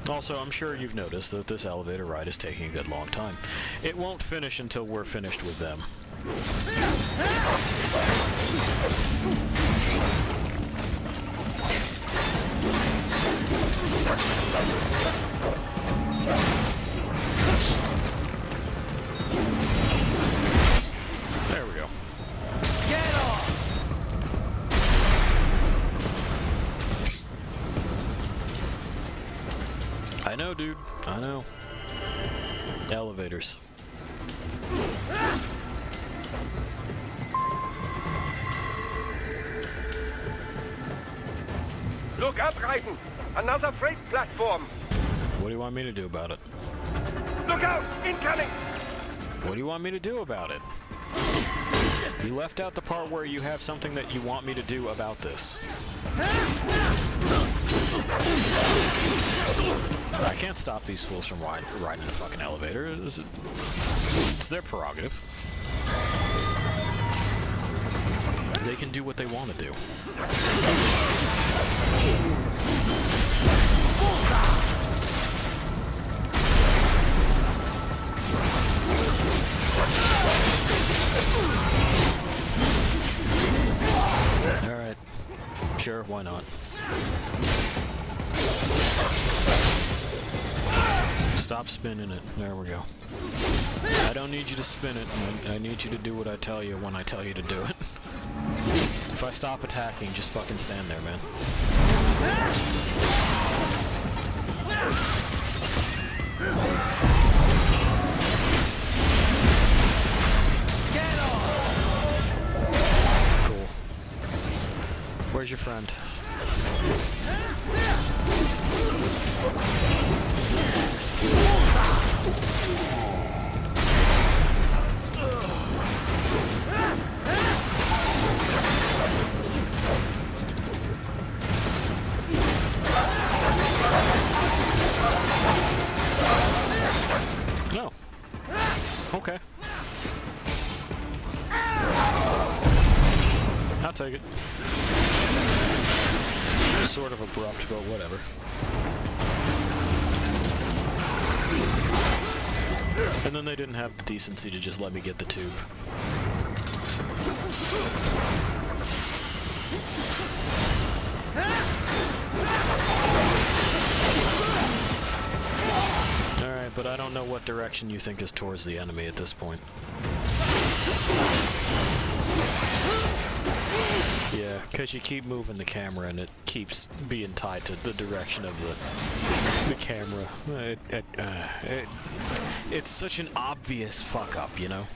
Also, I'm sure you've noticed that this elevator ride is taking a good long time. It won't finish until we're finished with them. There we go. know, dude. I know. Elevators. Look up, Raiden! Another freight platform! What do you want me to do about it? Look out! Incoming! What do you want me to do about it? You left out the part where you have something that you want me to do about this. I can't stop these fools from riding a fucking elevator. It's their prerogative. They can do what they want to do. Alright. Sure, why not? Stop spinning it. There we go. I don't need you to spin it. I need you to do what I tell you when I tell you to do it. If I stop attacking, just fucking stand there, man. Cool. Where's your friend? No. Okay. I'll take it. Sort of abrupt, but whatever. And then they didn't have the decency to just let me get the tube. Alright, but I don't know what direction you think is towards the enemy at this point. Yeah, because you keep moving the camera and it keeps being tied to the direction of the camera. It's such an obvious fuck up, you know?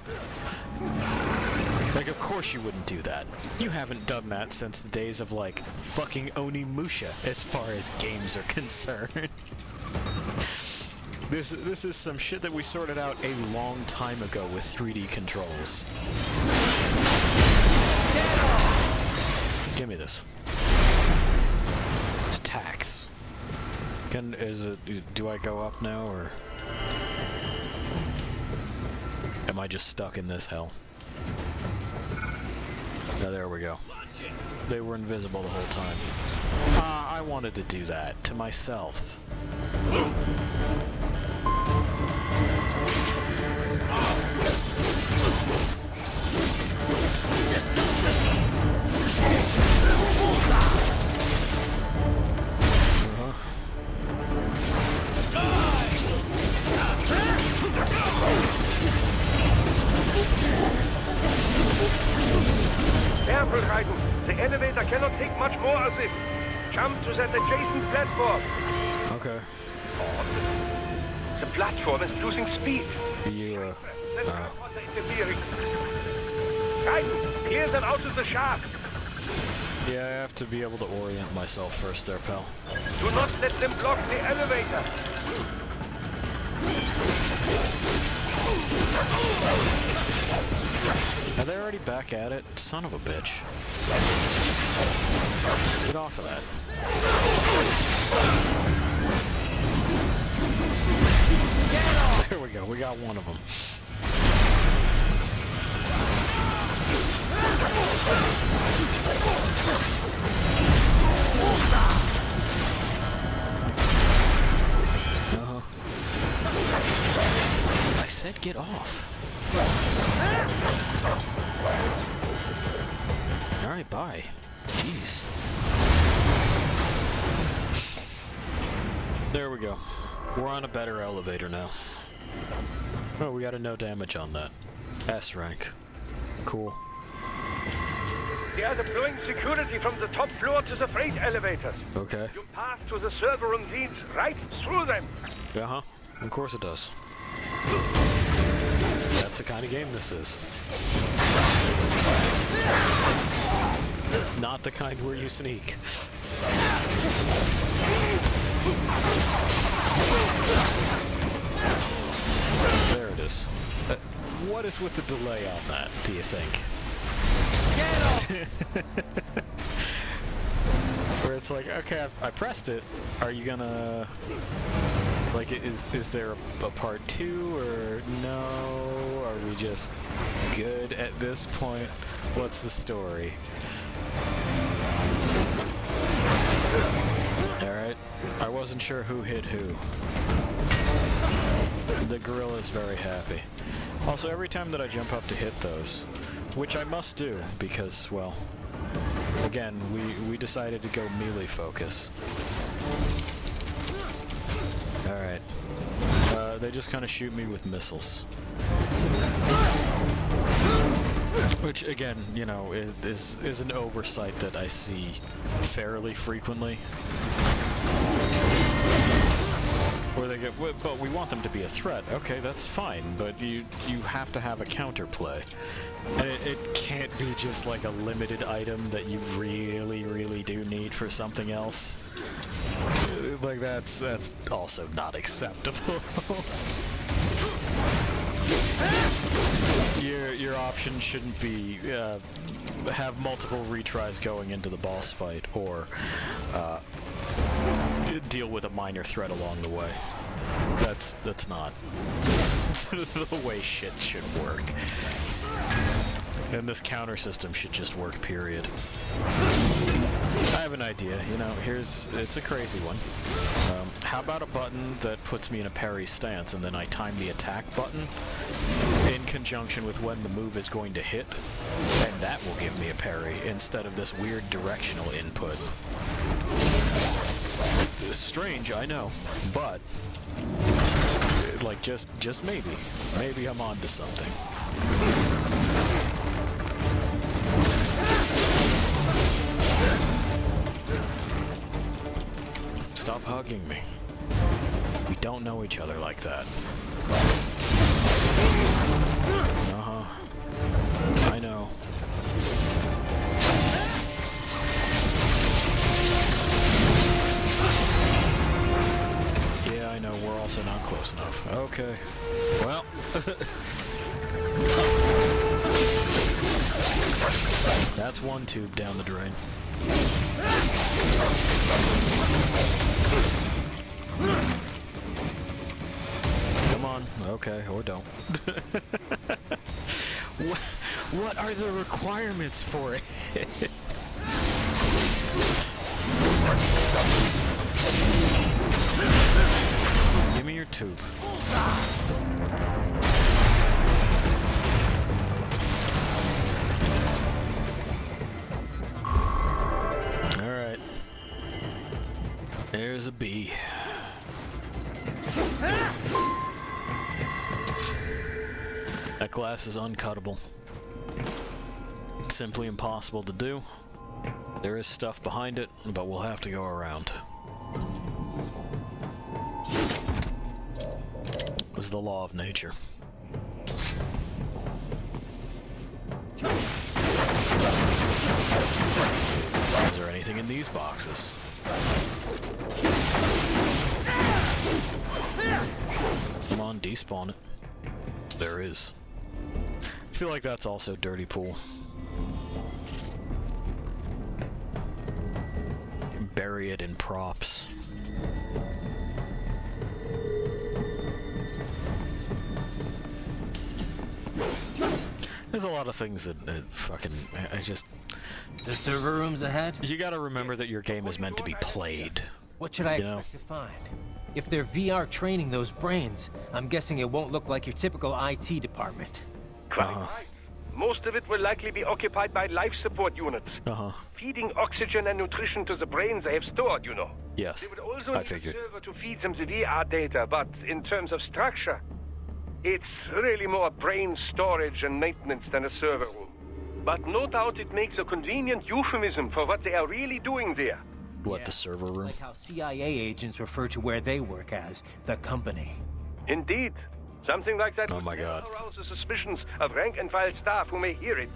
Like, of course you wouldn't do that. You haven't done that since the days of, like, fucking Onimusha, as far as games are concerned. This is some shit that we sorted out a long time ago with 3D controls. Give me this. It's tax. Do I go up now, or am I just stuck in this hell? No, there we go. They were invisible the whole time. I wanted to do that to myself. Careful, Raiden. The elevator cannot take much more of this. Jump to that adjacent platform. Okay. The platform is losing speed. Yeah. Interfering. Raiden, clear them out of the shaft. Yeah, I have to be able to orient myself first there, pal. Do not let them block the elevator. Are they already back at it? Son of a bitch. Get off of that. There we go, we got one of them. I said get off. Alright, bye. Jeez. There we go. We're on a better elevator now. Oh, we got a no damage on that. S rank. Cool. They are deploying security from the top floor to the freight elevators. Okay. Your path to the server room leads right through them. Uh-huh. Of course it does. That's the kind of game this is. Not the kind where you sneak. There it is. What is with the delay on that, do you think? Where it's like, okay, I pressed it. Are you gonna... Like, is there a part 2, or no? Are we just good at this point? What's the story? Alright. I wasn't sure who hit who. The gorilla's very happy. Also, every time that I jump up to hit those, which I must do, because, well, again, we decided to go melee focus. Alright. They just kind of shoot me with missiles. Which, again, you know, is an oversight that I see fairly frequently. Where they go, but we want them to be a threat. Okay, that's fine, but you have to have a counterplay. And it can't be just like a limited item that you really do need for something else. Like, that's also not acceptable. Your option shouldn't be have multiple retries going into the boss fight, or deal with a minor threat along the way. That's not the way shit should work. And this counter system should just work, period. I have an idea, you know, it's a crazy one. How about a button that puts me in a parry stance, and then I time the attack button in conjunction with when the move is going to hit, and that will give me a parry, instead of this weird directional input. It's strange, I know, but, like, just maybe. Maybe I'm onto something. Stop hugging me. We don't know each other like that. Uh-huh. I know. Yeah, I know, we're also not close enough. Okay. Well. That's one tube down the drain. Come on. Okay, or don't. What are the requirements for it? Give me your tube. Alright. There's a bee. That glass is uncuttable. It's simply impossible to do. There is stuff behind it, but we'll have to go around. This is the law of nature. Is there anything in these boxes? Come on, despawn it. There is. I feel like that's also dirty pool. Bury it in props. There's a lot of things that fucking... I just... The server room's ahead? You gotta remember that your game is meant to be played. What should I expect to find? If they're VR training those brains, I'm guessing it won't look like your typical IT department. Quite right. Most of it will likely be occupied by life support units. Feeding oxygen and nutrition to the brains they have stored, you know. Yes, They would also I need figured. a server to feed them the VR data, but in terms of structure, it's really more brain storage and maintenance than a server room. but no doubt it makes a convenient euphemism for what they are really doing there. What, the server room? Like how CIA agents refer to where they work as the company. Indeed. Something like that Oh my God. would arouse the suspicions of rank-and-file staff who may hear it.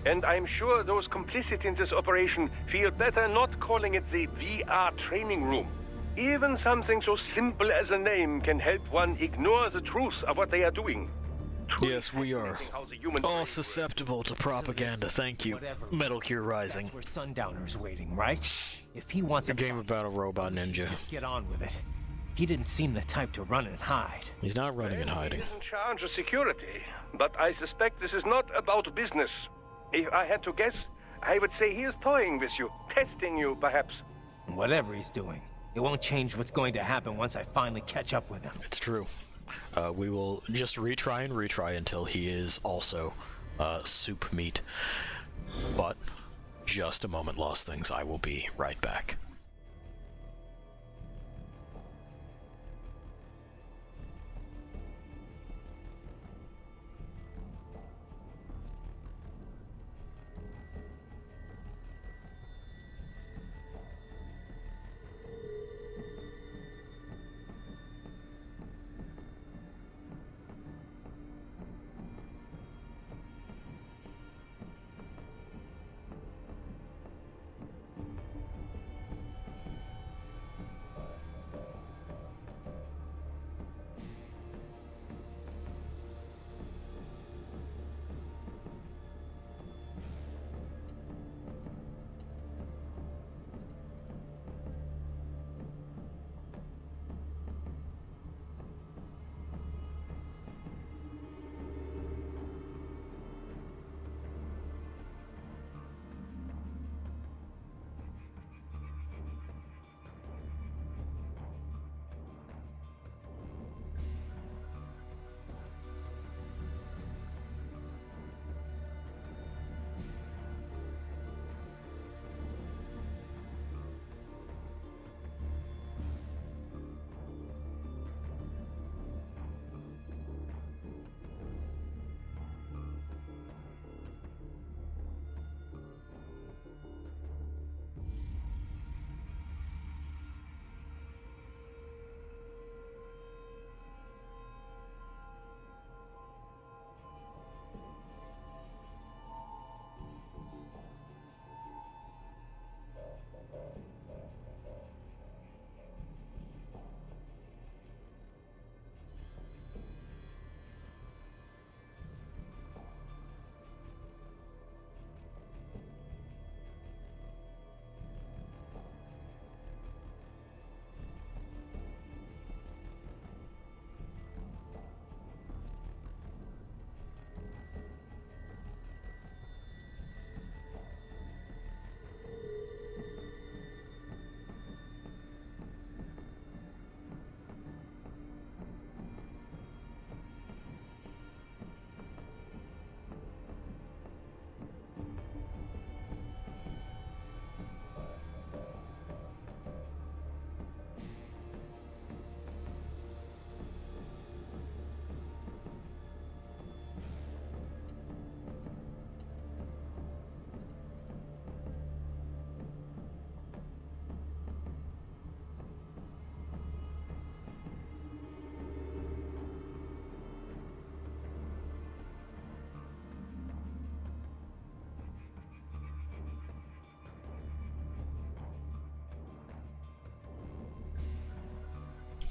And I'm sure those complicit in this operation feel better not calling it the VR training room. Even something so simple as a name can help one ignore the truth of what they are doing. Yes, we are all susceptible to propaganda. Thank you, Metal Gear Rising. That's where Sundowner's waiting, right? If he wants A game about a robot ninja. just get on with it. He didn't seem the type to run and hide. He's not running and hiding. He is in charge of security, but I suspect this is not about business. If I had to guess, I would say he is toying with you, testing you, perhaps. Whatever he's doing, it won't change what's going to happen once I finally catch up with him. It's true. We will just retry and retry until he is also soup meat. But just a moment, Lost Things. I will be right back.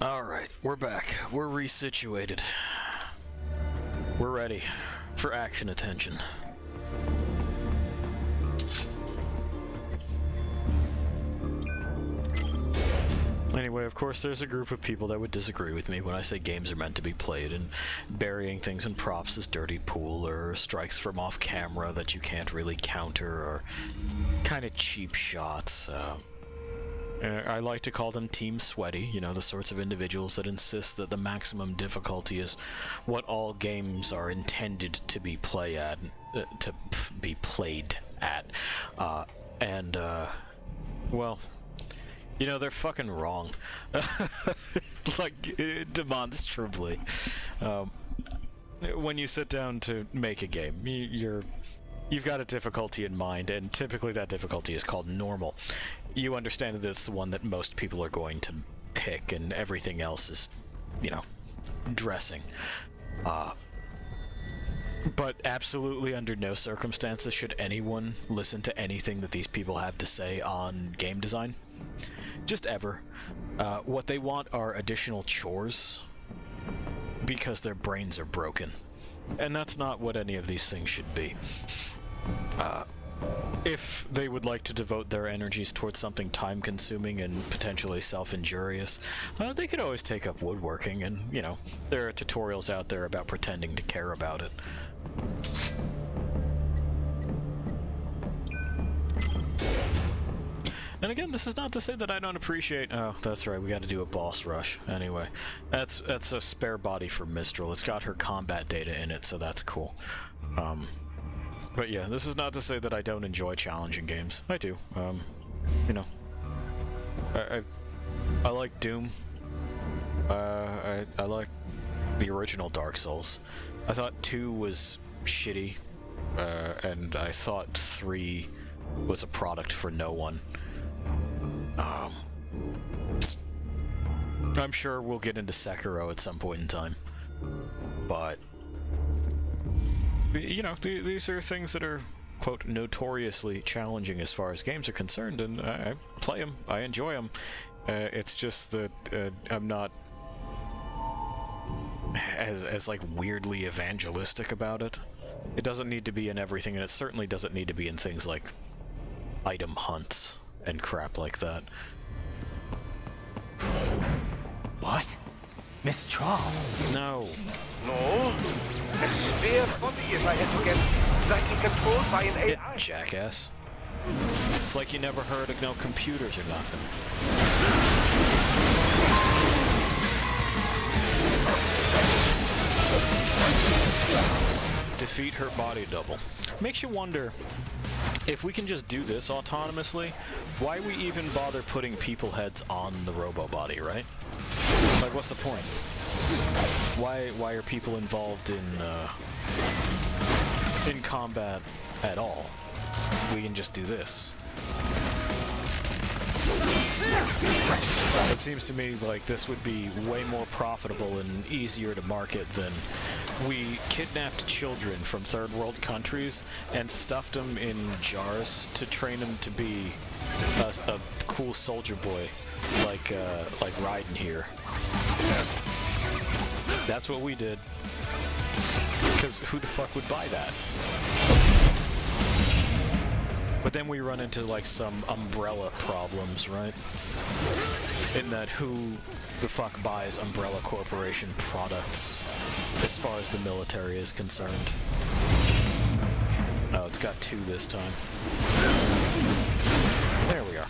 Alright, we're back. We're resituated. We're ready for action attention. Anyway, of course, there's a group of people that would disagree with me when I say games are meant to be played, and burying things in props is dirty pool, or strikes from off camera that you can't really counter, or kind of cheap shots. I like to call them Team Sweaty, you know, the sorts of individuals that insist that the maximum difficulty is what all games are intended to be played at. Well, you know, they're fucking wrong. Like, demonstrably. When you sit down to make a game, you you've got a difficulty in mind, and typically that difficulty is called normal. You understand that it's the one that most people are going to pick, and everything else is, you know, dressing. But absolutely under no circumstances should anyone listen to anything that these people have to say on game design. Just ever. What they want are additional chores because their brains are broken. And that's not what any of these things should be. If they would like to devote their energies towards something time-consuming and potentially self-injurious, they could always take up woodworking, and, you know, there are tutorials out there about pretending to care about it. And again, this is not to say that I don't appreciate... Oh, that's right, we gotta do a boss rush. Anyway, that's a spare body for Mistral. It's got her combat data in it, so that's cool. But yeah, this is not to say that I don't enjoy challenging games. I do. You know, I like Doom. I like the original Dark Souls. I thought 2 was shitty, and I thought 3 was a product for no one. I'm sure we'll get into Sekiro at some point in time, but you know, these are things that are, quote, notoriously challenging as far as games are concerned, and I play them, I enjoy them. It's just that I'm not as like weirdly evangelistic about it. It doesn't need to be in everything, and it certainly doesn't need to be in things like item hunts and crap like that. What? Miss Troll? No. No? A spare body, if I had to guess, likely controlled by an AI. Jackass. It's like you never heard of no computers or nothing. Defeat her body double. Makes you wonder, if we can just do this autonomously, why we even bother putting people heads on the robo body, right? Like, what's the point? Why are people involved in combat at all? We can just do this. It seems to me like this would be way more profitable and easier to market than we kidnapped children from third world countries and stuffed them in jars to train them to be a cool soldier boy like Raiden here. That's what we did. Because who the fuck would buy that? But then we run into like some umbrella problems, right? In that who the fuck buys Umbrella Corporation products as far as the military is concerned? Oh, it's got 2 this time. There we are.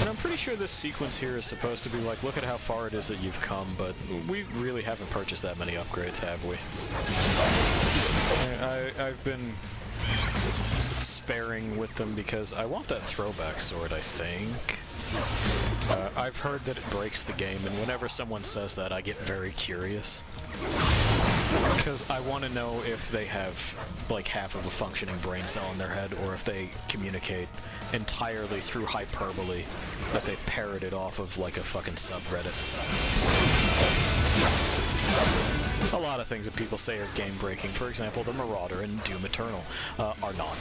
And I'm pretty sure this sequence here is supposed to be like, look at how far it is that you've come, but we really haven't purchased that many upgrades, have we? I've been sparing with them because I want that throwback sword, I think. I've heard that it breaks the game, and whenever someone says that, I get very curious. Because I want to know if they have, like, half of a functioning brain cell in their head, or if they communicate entirely through hyperbole that they've parroted off of, like, a fucking subreddit. A lot of things that people say are game-breaking, for example, the Marauder and Doom Eternal, are not.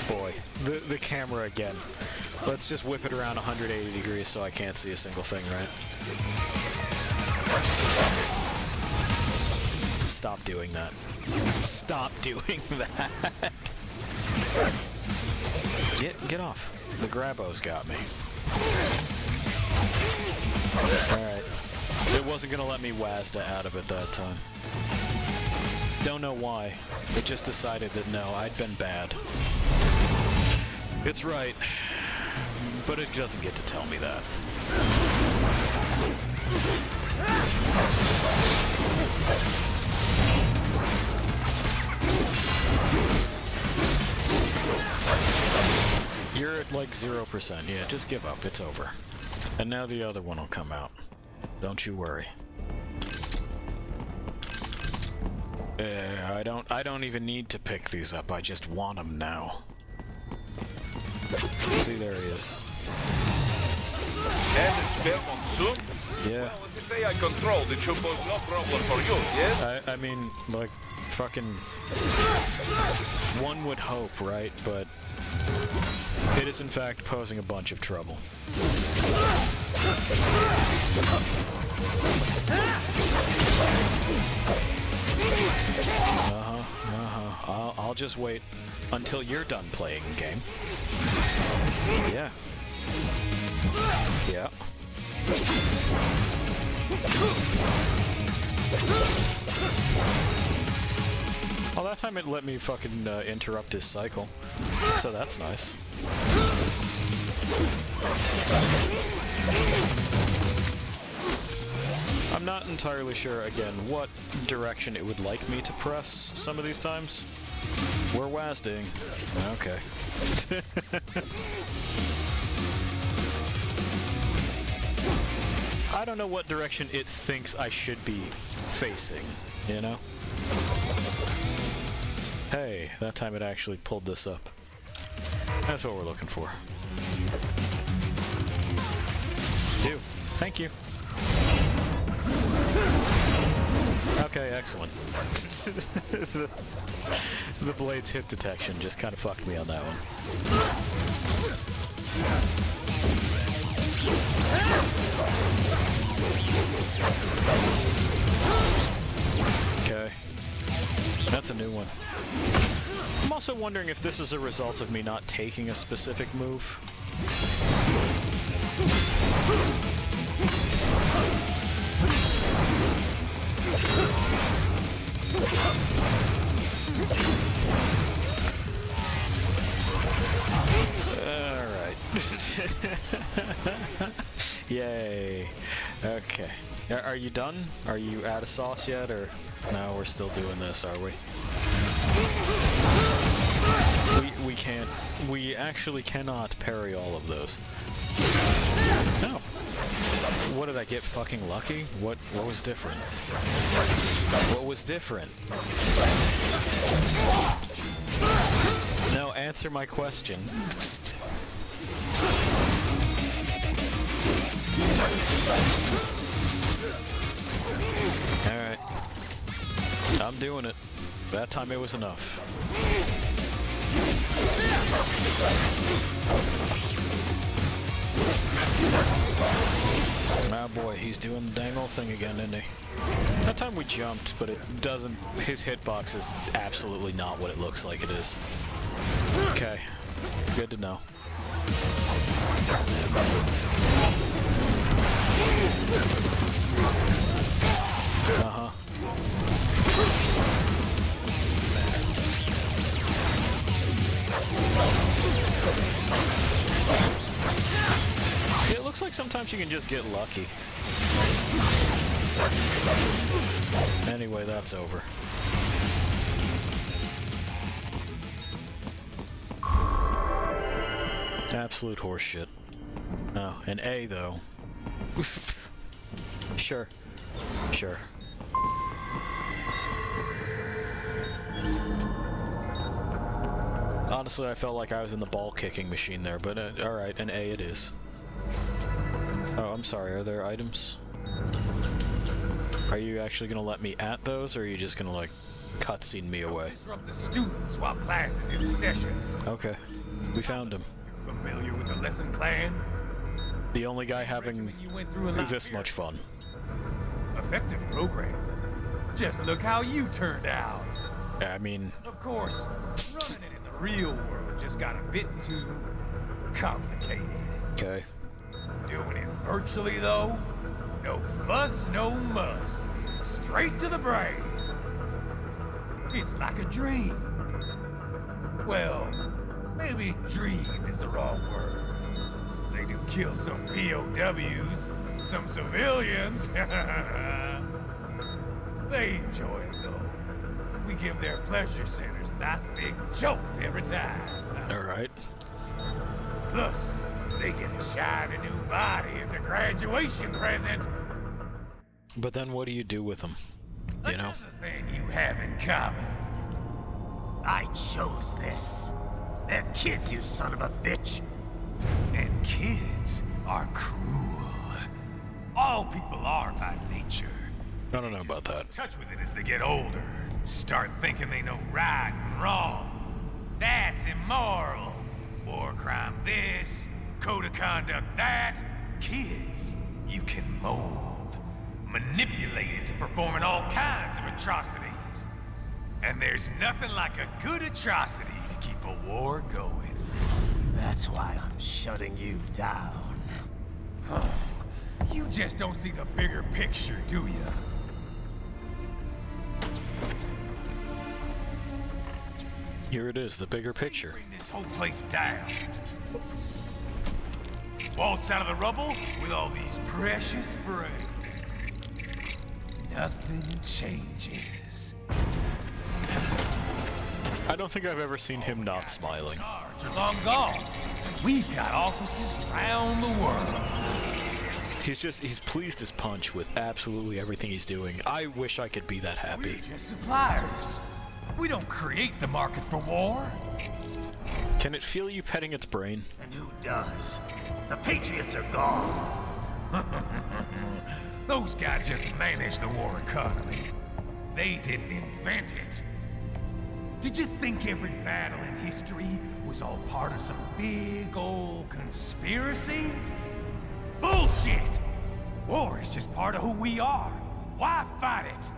Boy, the camera again. Let's just whip it around 180 degrees so I can't see a single thing, right? Stop doing that. Stop doing that. Get off. The Grabo's got me. Alright. It wasn't gonna let me Wazda out of it that time. Don't know why. It just decided that no, I'd been bad. It's right. But it doesn't get to tell me that. 0%. Yeah, just give up. It's over. And now the other one will come out. Don't you worry. I don't even need to pick these up. I just want them now. See, there he is. And it's Belmont soon? Yeah. Well, with the AI controlled, it should pose no problem for you, yes? I mean, like, fucking... One would hope, right? But... It is in fact posing a bunch of trouble. I'll just wait until you're done playing the game. Yeah. Yeah. Well, that time it let me fucking interrupt his cycle. So that's nice. I'm not entirely sure, again, what direction it would like me to press some of these times. We're WASDing. Okay. I don't know what direction it thinks I should be facing, you know? Hey, that time it actually pulled this up. That's what we're looking for. Do. Thank you. Okay, excellent. The blade's hit detection just kind of fucked me on that one. Okay. That's a new one. I'm also wondering if this is a result of me not taking a specific move. Alright. Yay. Okay. Are you done? Are you out of sauce yet, or... No, we're still doing this, are we? We can't... We actually cannot parry all of those. No. What did I get? Fucking lucky? What was different? What was different? No, answer my question. Alright. I'm doing it. That time it was enough. Oh boy, he's doing the dang old thing again, isn't he? That time we jumped, but it doesn't... His hitbox is absolutely not what it looks like it is. Okay. Good to know. Uh-huh. It looks like sometimes you can just get lucky. Anyway, that's over. Absolute horseshit. Oh, an A though. Sure. Sure. Honestly, I felt like I was in the ball kicking machine there, but alright, an A it is. Oh, I'm sorry, are there items? Are you actually gonna let me at those, or are you just gonna, like, cutscene me away? Disrupt the students while class is in session. Okay. We found him. You're familiar with the lesson plan? The only guy having this much fun. Effective program. Just look how you turned out. I mean... Of course, running it in the real world just got a bit too complicated. Okay. Doing it virtually, though? No fuss, no muss. Straight to the brain. It's like a dream. Well, maybe dream is the wrong word. They do kill some POWs, some civilians. They enjoy it, though. We give their pleasure centers a nice big jolt every time. Alright. Plus, they get a shiny new body as a graduation present. But then what do you do with them? You know? Another thing you have in common. I chose this. They're kids, you son of a bitch. And kids are cruel. All people are by nature. I don't know about that. In touch with it as they get older. Start thinking they know right and wrong. That's immoral. War crime this, code of conduct that. Kids, you can mold, manipulate into performing all kinds of atrocities. And there's nothing like a good atrocity to keep a war going. That's why I'm shutting you down. Oh, you just don't see the bigger picture, do you? Here it is, the bigger picture. Bring this whole place down. Waltz out of the rubble with all these precious brains. Nothing changes. I don't think I've ever seen him not smiling. Are long gone. We've got offices around the world. He's pleased as punch with absolutely everything he's doing. I wish I could be that happy. We're just suppliers. We don't create the market for war. Can it feel you petting its brain? And who does? The Patriots are gone. Those guys just manage the war economy. They didn't invent it. Did you think every battle in history was all part of some big old conspiracy? Bullshit! War is just part of who we are. Why fight it?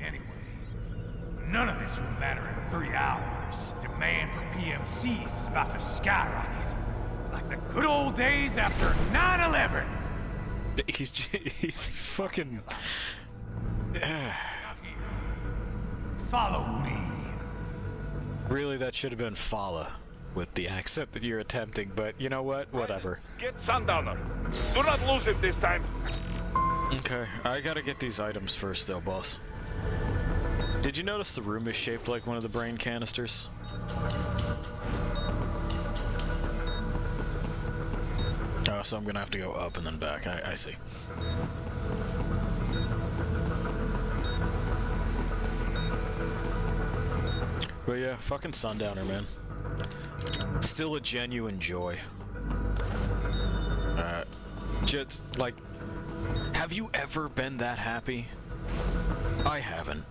Anyway, none of this will matter in 3 hours. Demand for PMCs is about to skyrocket. Like the good old days after 9/11. He fucking... Follow me. Really, that should have been Fala with the accent that you're attempting, but you know what? Whatever. Get Sundowner. Do not lose him this time. Okay, I gotta get these items first though, boss. Did you notice the room is shaped like one of the brain canisters? Oh, so I'm gonna have to go up and then back. I see. But yeah, fucking Sundowner, man. Still a genuine joy. Just, like, have you ever been that happy? I haven't.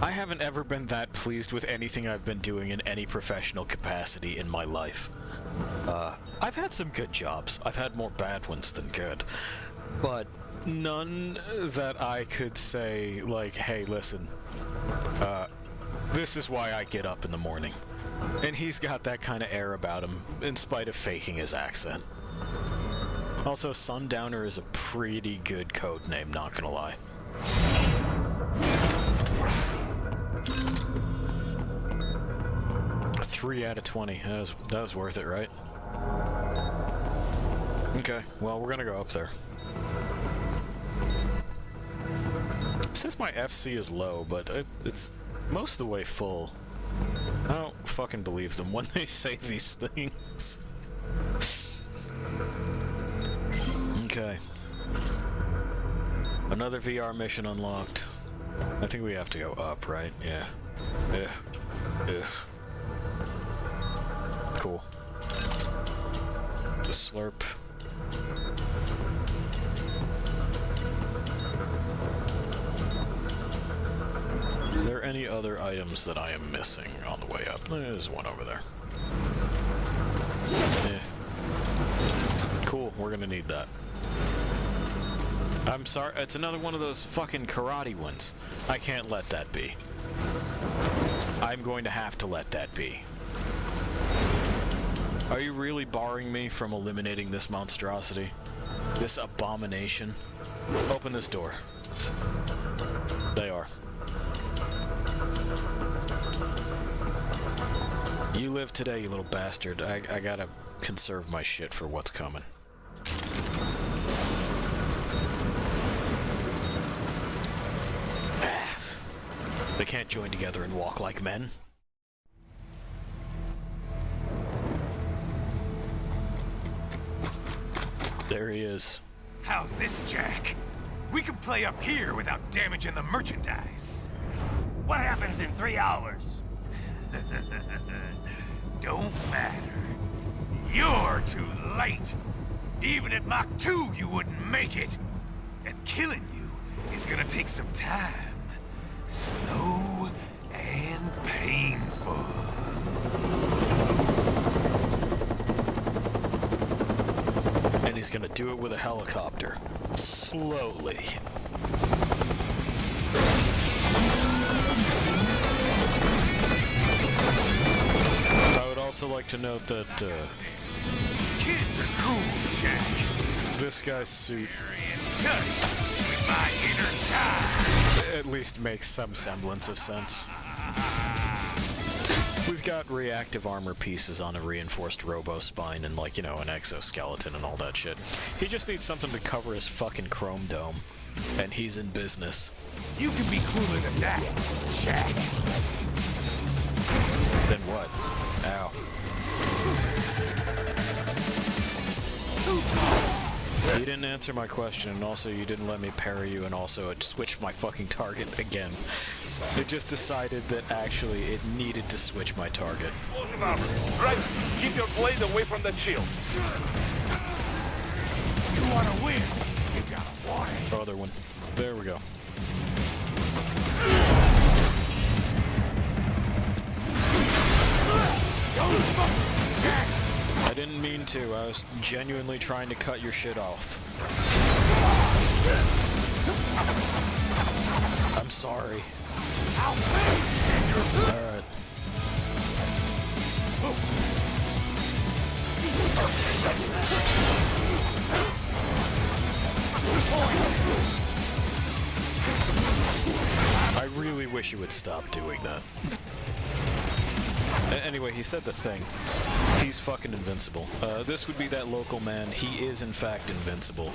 I haven't ever been that pleased with anything I've been doing in any professional capacity in my life. I've had some good jobs. I've had more bad ones than good. But none that I could say, like, hey, listen, this is why I get up in the morning. And he's got that kind of air about him, in spite of faking his accent. Also, Sundowner is a pretty good code name, not gonna lie. A 3 out of 20. That was worth it, right? Okay, well, we're gonna go up there. It says my FC is low, but it's most of the way full. I don't fucking believe them when they say these things. Okay. Another VR mission unlocked. I think we have to go up, right? Yeah. Yeah. Cool. The slurp. Are there any other items that I am missing on the way up? There's one over there. Yeah. Cool, we're gonna need that. I'm sorry, it's another one of those fucking karate ones. I can't let that be. I'm going to have to let that be. Are you really barring me from eliminating this monstrosity? This abomination? Open this door. They are. You live today, you little bastard. I gotta conserve my shit for what's coming. They can't join together and walk like men. There he is. How's this, Jack? We can play up here without damaging the merchandise. What happens in 3 hours? Don't matter. You're too late. Even at Mach 2, you wouldn't make it. And killing you is gonna take some time. Slow and painful. And he's gonna do it with a helicopter. Slowly. I would also like to note that, Kids are cool, Jack. this guy's suit You're in touch with my inner child. at least makes some semblance of sense. We've got reactive armor pieces on a reinforced robo-spine and, like, you know, an exoskeleton and all that shit. He just needs something to cover his fucking chrome dome. And he's in business. You can be cooler than that, Jack. Then what? Ow. You didn't answer my question, and also you didn't let me parry you, and also it switched my fucking target again. It just decided that actually it needed to switch my target. Explosive armor. Right. Keep your blade away from the shield. You want to win, you gotta want it. Other one. There we go. I didn't mean to. I was genuinely trying to cut your shit off. I'm sorry. Alright. I really wish you would stop doing that. Anyway, he said the thing. He's fucking invincible. This would be that local man. He is, in fact, invincible.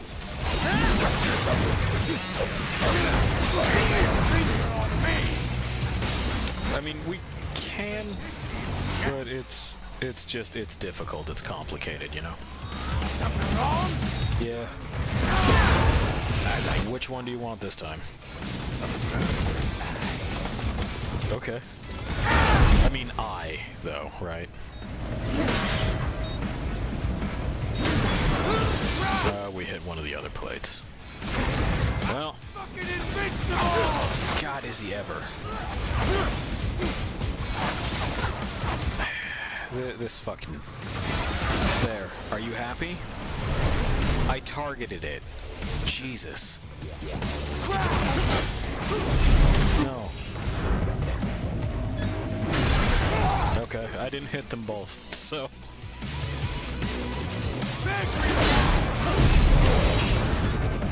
I mean, we can, but it's difficult. It's complicated, you know? Something wrong? Yeah. Which one do you want this time? Okay. I mean, though, right? We hit one of the other plates. Well. God, is he ever. This fucking... There. Are you happy? I targeted it. Jesus. No. Okay, I didn't hit them both, so...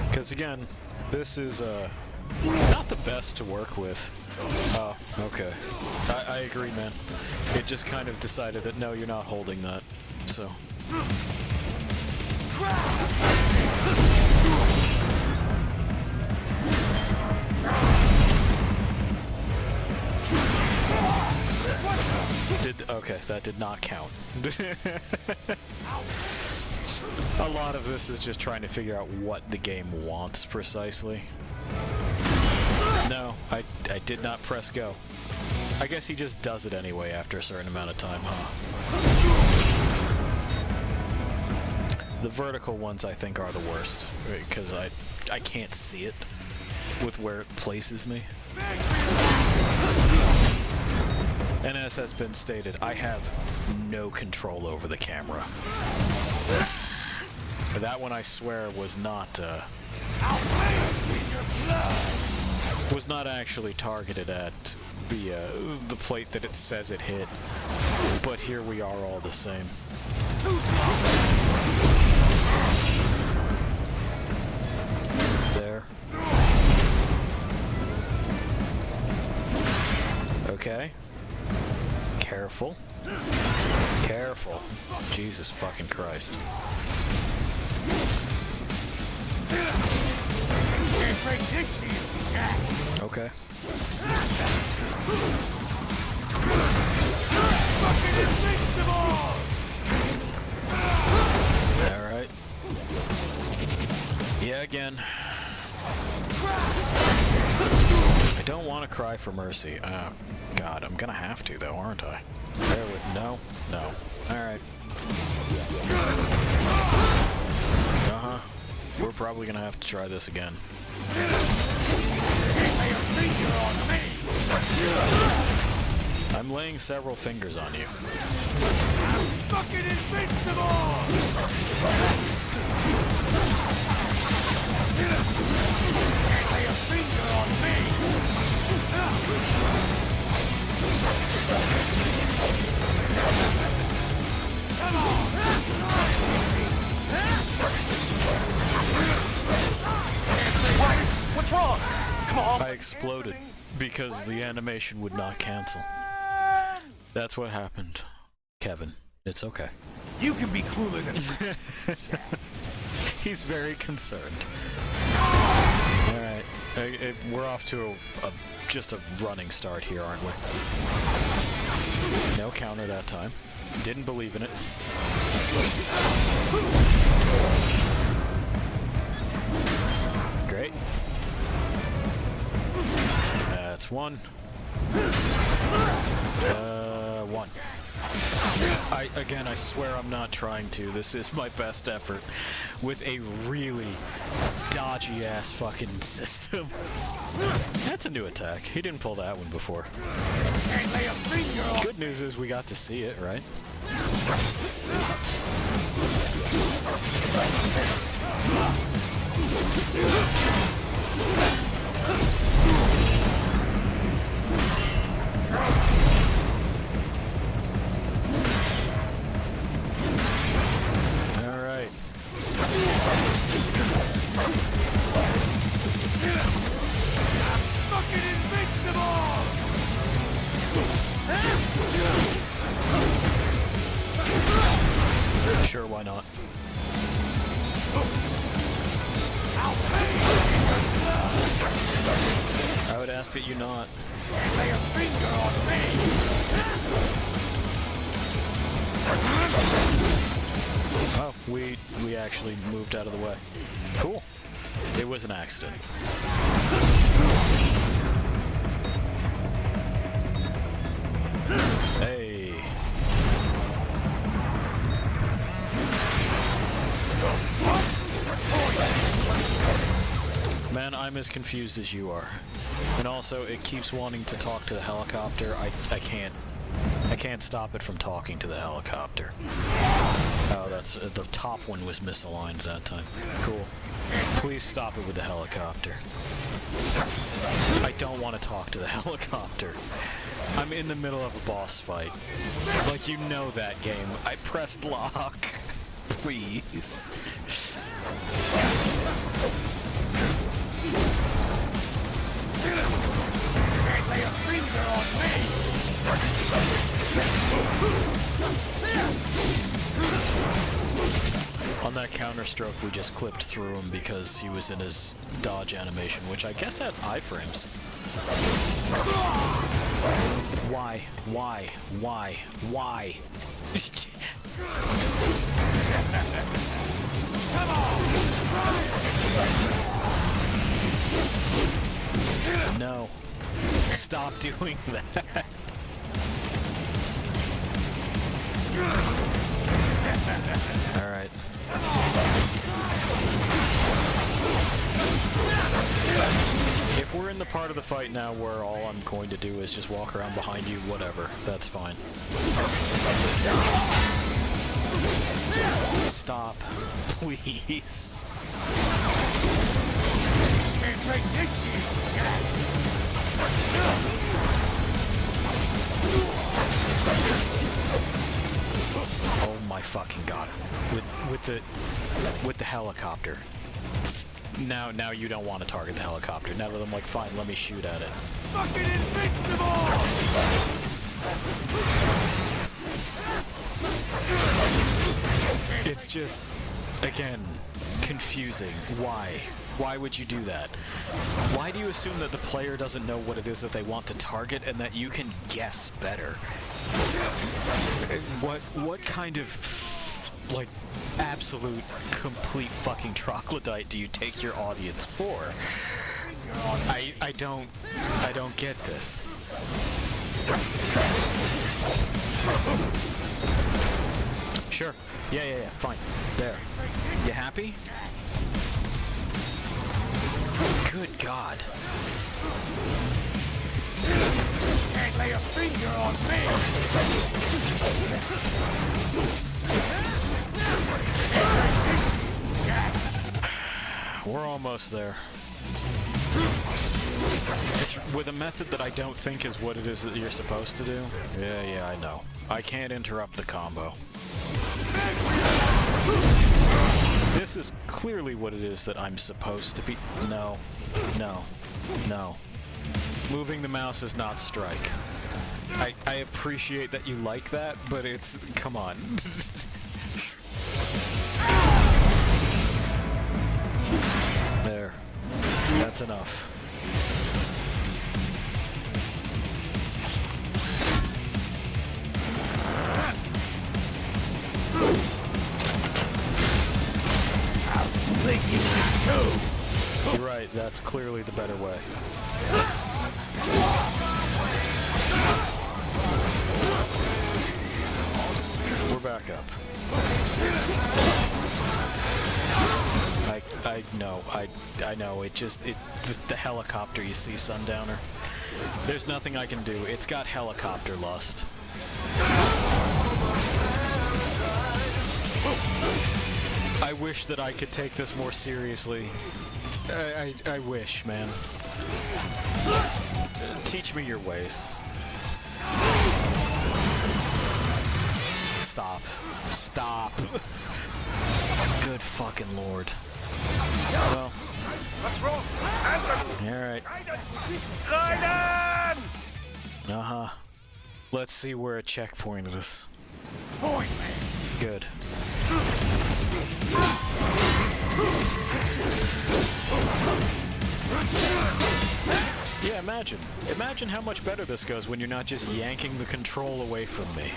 Because again, this is, not the best to work with. Oh, okay. I agree, man. It just kind of decided that, no, you're not holding that, so... Okay, that did not count. A lot of this is just trying to figure out what the game wants precisely. No, I did not press go. I guess he just does it anyway after a certain amount of time, huh? The vertical ones I think are the worst, because I can't see it with where it places me. And as has been stated, I have no control over the camera. That one, I swear, was not actually targeted at the plate that it says it hit. But here we are all the same. There. Okay. Careful. Careful. Jesus fucking Christ. Can't break this to you, Jack. Okay. Fucking invincible! Alright. Yeah, again. I don't want to cry for mercy. Oh, God, I'm gonna have to, though, aren't I? There with no. Alright. Uh-huh. We're probably gonna have to try this again. I'm laying several fingers on you. I'm fucking invincible! Lay a finger on me! Come on! What's wrong? Come on. I exploded because the animation would not cancel. That's what happened, Kevin. It's okay. You can be crueler than He's very concerned. Alright, we're off to just a running start here, aren't we? No counter that time. Didn't believe in it. Great. That's one. One. I swear I'm not trying to. This is my best effort with a really dodgy ass fucking system. That's a new attack. He didn't pull that one before. Good news is we got to see it, right? Sure, why not? I would ask that you not. lay a finger on me! Oh, we actually moved out of the way. Cool. It was an accident. Hey. Man, I'm as confused as you are. And also, it keeps wanting to talk to the helicopter. I can't stop it from talking to the helicopter. Oh, that's the top one was misaligned that time. Cool. Please stop it with the helicopter. I don't want to talk to the helicopter. I'm in the middle of a boss fight. Like, you know that game. I pressed lock. Please. Lay a finger on me! On that counter stroke, we just clipped through him because he was in his dodge animation, which I guess has iframes. Why? Why? Why? Why? No. Stop doing that. Alright. If we're in the part of the fight now where all I'm going to do is just walk around behind you, whatever, that's fine. Stop, please. Can't break this shit! Oh my fucking god. With the helicopter. Now you don't want to target the helicopter. Now that I'm like, fine, let me shoot at it. Fucking invincible! It's just, again, confusing. Why? Why would you do that? Why do you assume that the player doesn't know what it is that they want to target and that you can guess better? What kind of like, absolute, complete fucking troglodyte do you take your audience for? I don't get this. Sure. Yeah, fine. There. You happy? Good God. Can't lay a finger on me! We're almost there. It's with a method that I don't think is what it is that you're supposed to do. Yeah, I know. I can't interrupt the combo. This is clearly what it is that I'm supposed to be. No. Moving the mouse is not strike. I appreciate that you like that, but it's... come on. There. That's enough. I'll sling you in two! You're right, that's clearly the better way. We're back up. I know, the helicopter, you see, Sundowner. There's nothing I can do. It's got helicopter lust. I wish that I could take this more seriously. I wish, man. Teach me your ways. Stop. Good fucking lord. Well. Alright. Uh-huh. Let's see where a checkpoint is. Good. Yeah, imagine how much better this goes when you're not just yanking the control away from me.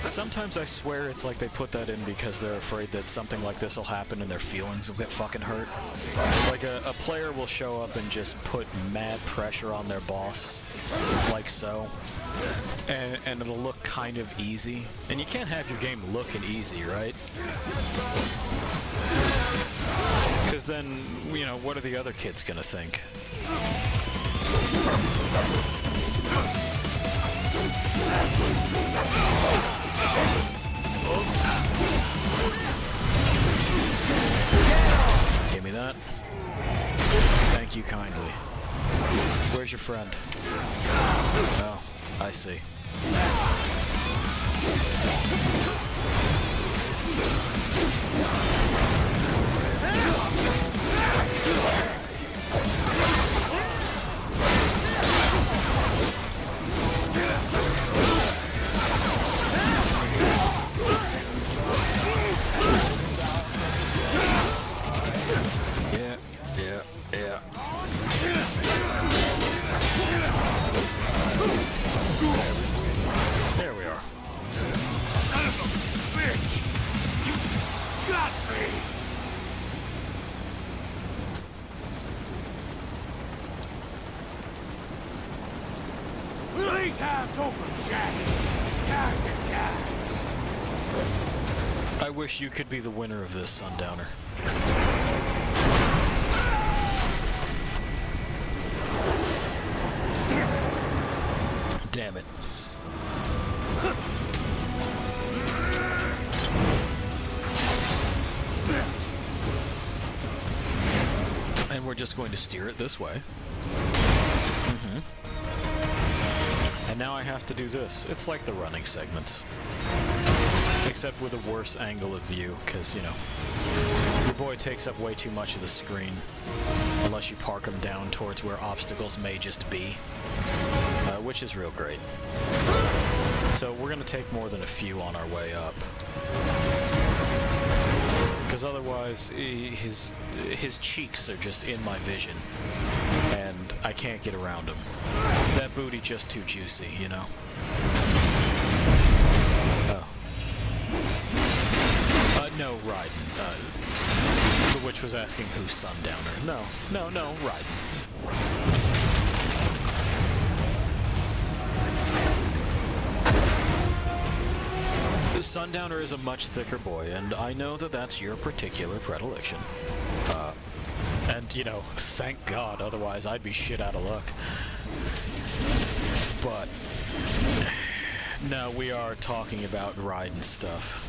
Sometimes I swear it's like they put that in because they're afraid that something like this will happen and their feelings will get fucking hurt. Like a player will show up and just put mad pressure on their boss, like so. And it'll look kind of easy. And you can't have your game looking easy, right? Because then, you know, what are the other kids gonna think? Give me that. Thank you kindly. Where's your friend? Oh, I see. Yeah. There we are. Son of a bitch! You got me! Playtime's over, Jack! Time to die! I wish you could be the winner of this, Sundowner. Damn it. And we're just going to steer it this way. And now I have to do this. It's like the running segments. Except with a worse angle of view, because, you know, your boy takes up way too much of the screen. Unless you park him down towards where obstacles may just be. Which is real great. So we're going to take more than a few on our way up. Because otherwise, his cheeks are just in my vision. And I can't get around him. That booty just too juicy, you know? Mitch was asking who's Sundowner. No, Raiden. Sundowner is a much thicker boy, and I know that that's your particular predilection. And, you know, thank God, otherwise I'd be shit out of luck. But, no, we are talking about Raiden stuff.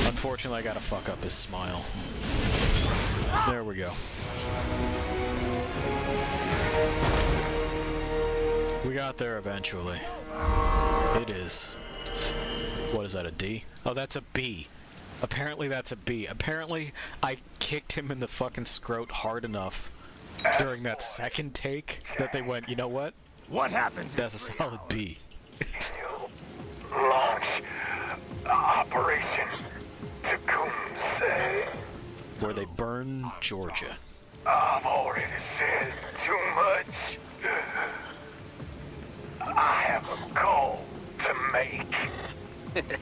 Unfortunately, I gotta fuck up his smile. There we go. We got there eventually. It is. What is that, a D? Oh, that's a B. Apparently that's a B. Apparently I kicked him in the fucking scrot hard enough during that second take that they went, you know what? What happens? That's a solid B. Launch Operation Tecumseh. Where they burn Georgia. I've already said too much. I have a call to make.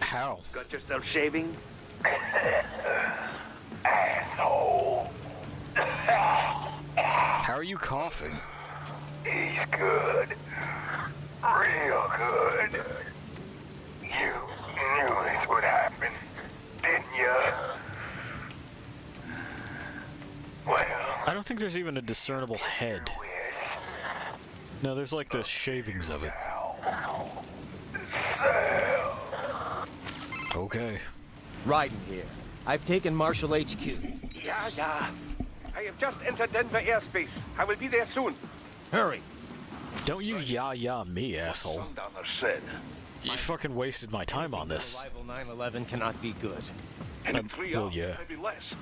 How? Got yourself shaving? Asshole. How are you coughing? He's good. Real good. You knew this would happen, didn't you? Well, I don't think there's even a discernible head. No, there's like the shavings of it. Okay. Raiden here. I've taken Marshall HQ. Yeah. I have just entered Denver airspace. I will be there soon. Hurry. Don't you yah me, asshole. Sundowner said. You fucking wasted my time on this. Arrival 9/11 cannot be good. And in 3 well, hours, yeah. maybe less.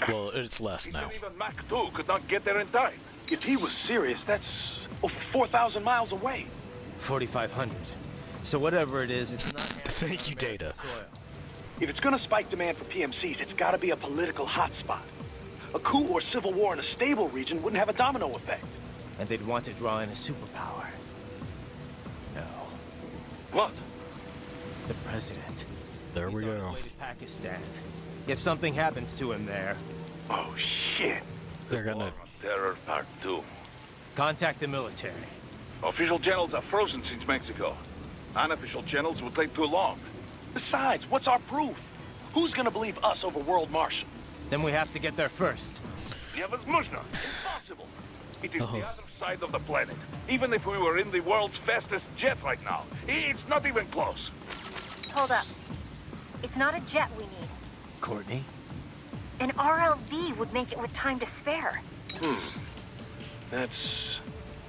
Well, it's less now. Even Mach 2 could not get there in time. If he was serious, that's over 4,000 miles away. 4,500. So whatever it is, it's not... Thank you, Data. soil. If it's gonna spike demand for PMCs, it's gotta be a political hotspot. A coup or civil war in a stable region wouldn't have a domino effect. And they'd want to draw in a superpower. No. What? The president. There we He's on go. his way to Pakistan. If something happens to him there, Oh, shit. They're gonna... Terror Part 2. contact the military. Official channels are frozen since Mexico. Unofficial channels will take too long. Besides, what's our proof? Who's gonna believe us over World Marshal? Then we have to get there first. Невозможно. Impossible. It is the other side of the planet. Even if we were in the world's fastest jet right now, it's not even close. Hold up. It's not a jet we need. Courtney? An RLV would make it with time to spare. That's...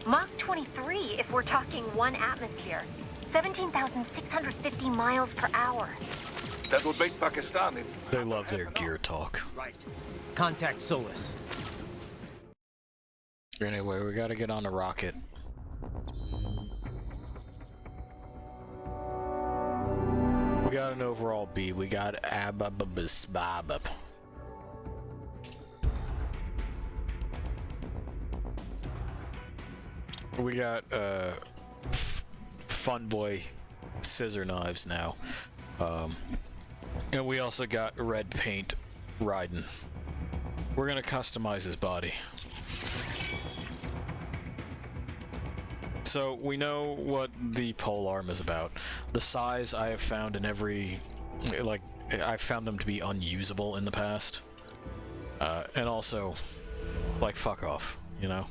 Mach 23 if we're talking 1 atmosphere. 17,650 miles per hour. That would make Pakistan in... They love their gear talk. Right. Contact Solus. Anyway, we gotta get on a rocket. We got an overall B. We got abababisbabab. We got Fun Boy scissor knives now. And we also got red paint Raiden. We're gonna customize his body. So we know what the pole arm is about. The size I have found in every, like, I've found them to be unusable in the past. And also, like, fuck off, you know?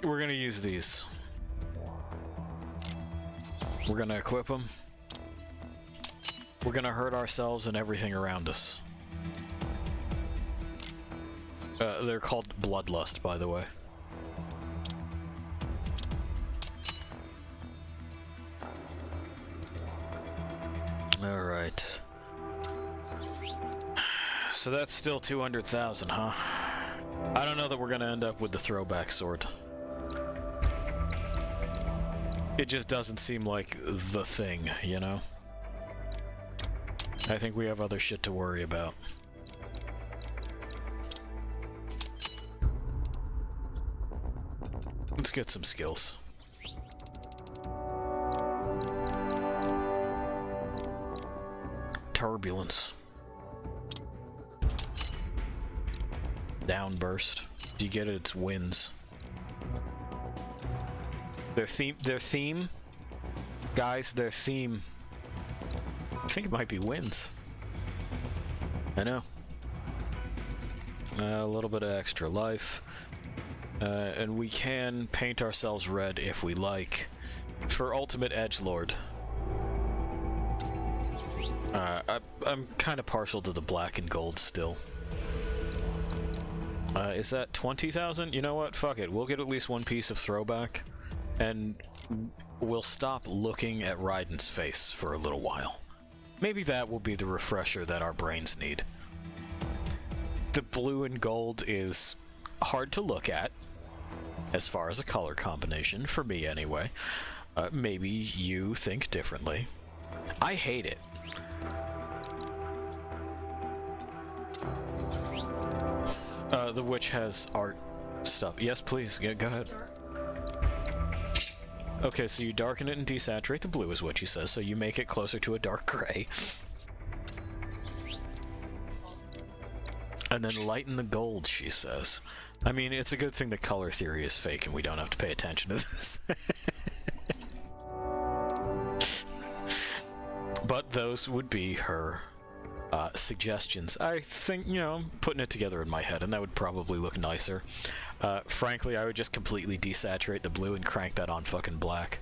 We're gonna use these. We're gonna equip them. We're gonna hurt ourselves and everything around us. They're called Bloodlust, by the way. Alright. So that's still 200,000, huh? I don't know that we're gonna end up with the throwback sword. It just doesn't seem like the thing, you know? I think we have other shit to worry about. Let's get some skills. Turbulence. Downburst. Do you get it? It's winds. Their theme, guys, their theme, I think it might be winds. I know. A little bit of extra life. And we can paint ourselves red if we like. For Ultimate Edgelord. I'm kind of partial to the black and gold still. Is that 20,000? You know what? Fuck it. We'll get at least one piece of throwback. And we'll stop looking at Raiden's face for a little while. Maybe that will be the refresher that our brains need. The blue and gold is hard to look at, as far as a color combination, for me anyway. Maybe you think differently. I hate it. The witch has art stuff. Yes, please. Yeah, go ahead. Okay, so you darken it and desaturate the blue is what she says, so you make it closer to a dark gray. And then lighten the gold, she says. I mean, it's a good thing the color theory is fake and we don't have to pay attention to this. But those would be her suggestions. I think, you know, I'm putting it together in my head, and that would probably look nicer. Frankly, I would just completely desaturate the blue and crank that on fucking black.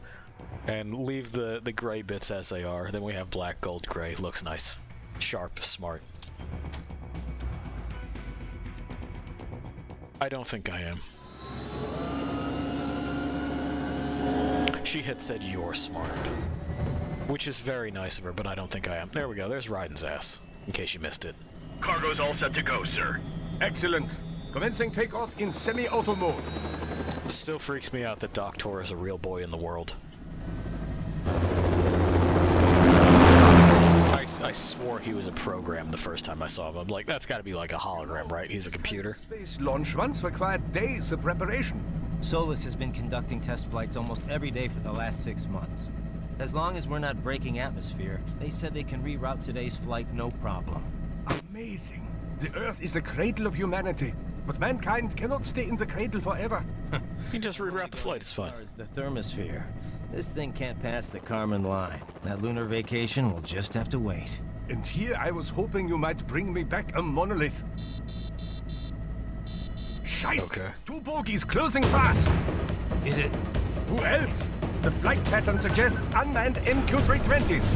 And leave the gray bits as they are. Then we have black, gold, gray. Looks nice. Sharp, smart. I don't think I am. She had said you're smart. Which is very nice of her, but I don't think I am. There we go, there's Raiden's ass. In case you missed it. Cargo's all set to go, sir. Excellent. Commencing takeoff in semi-auto mode. Still freaks me out that Doctor is a real boy in the world. I swore he was a program the first time I saw him. I'm like, that's gotta be like a hologram, right? He's a computer. Space launch once required days of preparation. Solus has been conducting test flights almost every day for the last 6 months. As long as we're not breaking atmosphere, they said they can reroute today's flight no problem. Amazing. The Earth is the cradle of humanity, but mankind cannot stay in the cradle forever. You can just reroute the flight, it's fine. The thermosphere. This thing can't pass the Karman line. That lunar vacation will just have to wait. And here I was hoping you might bring me back a monolith. Scheiße! Okay. 2 bogies closing fast! Is it? Who else? The flight pattern suggests unmanned MQ-320s.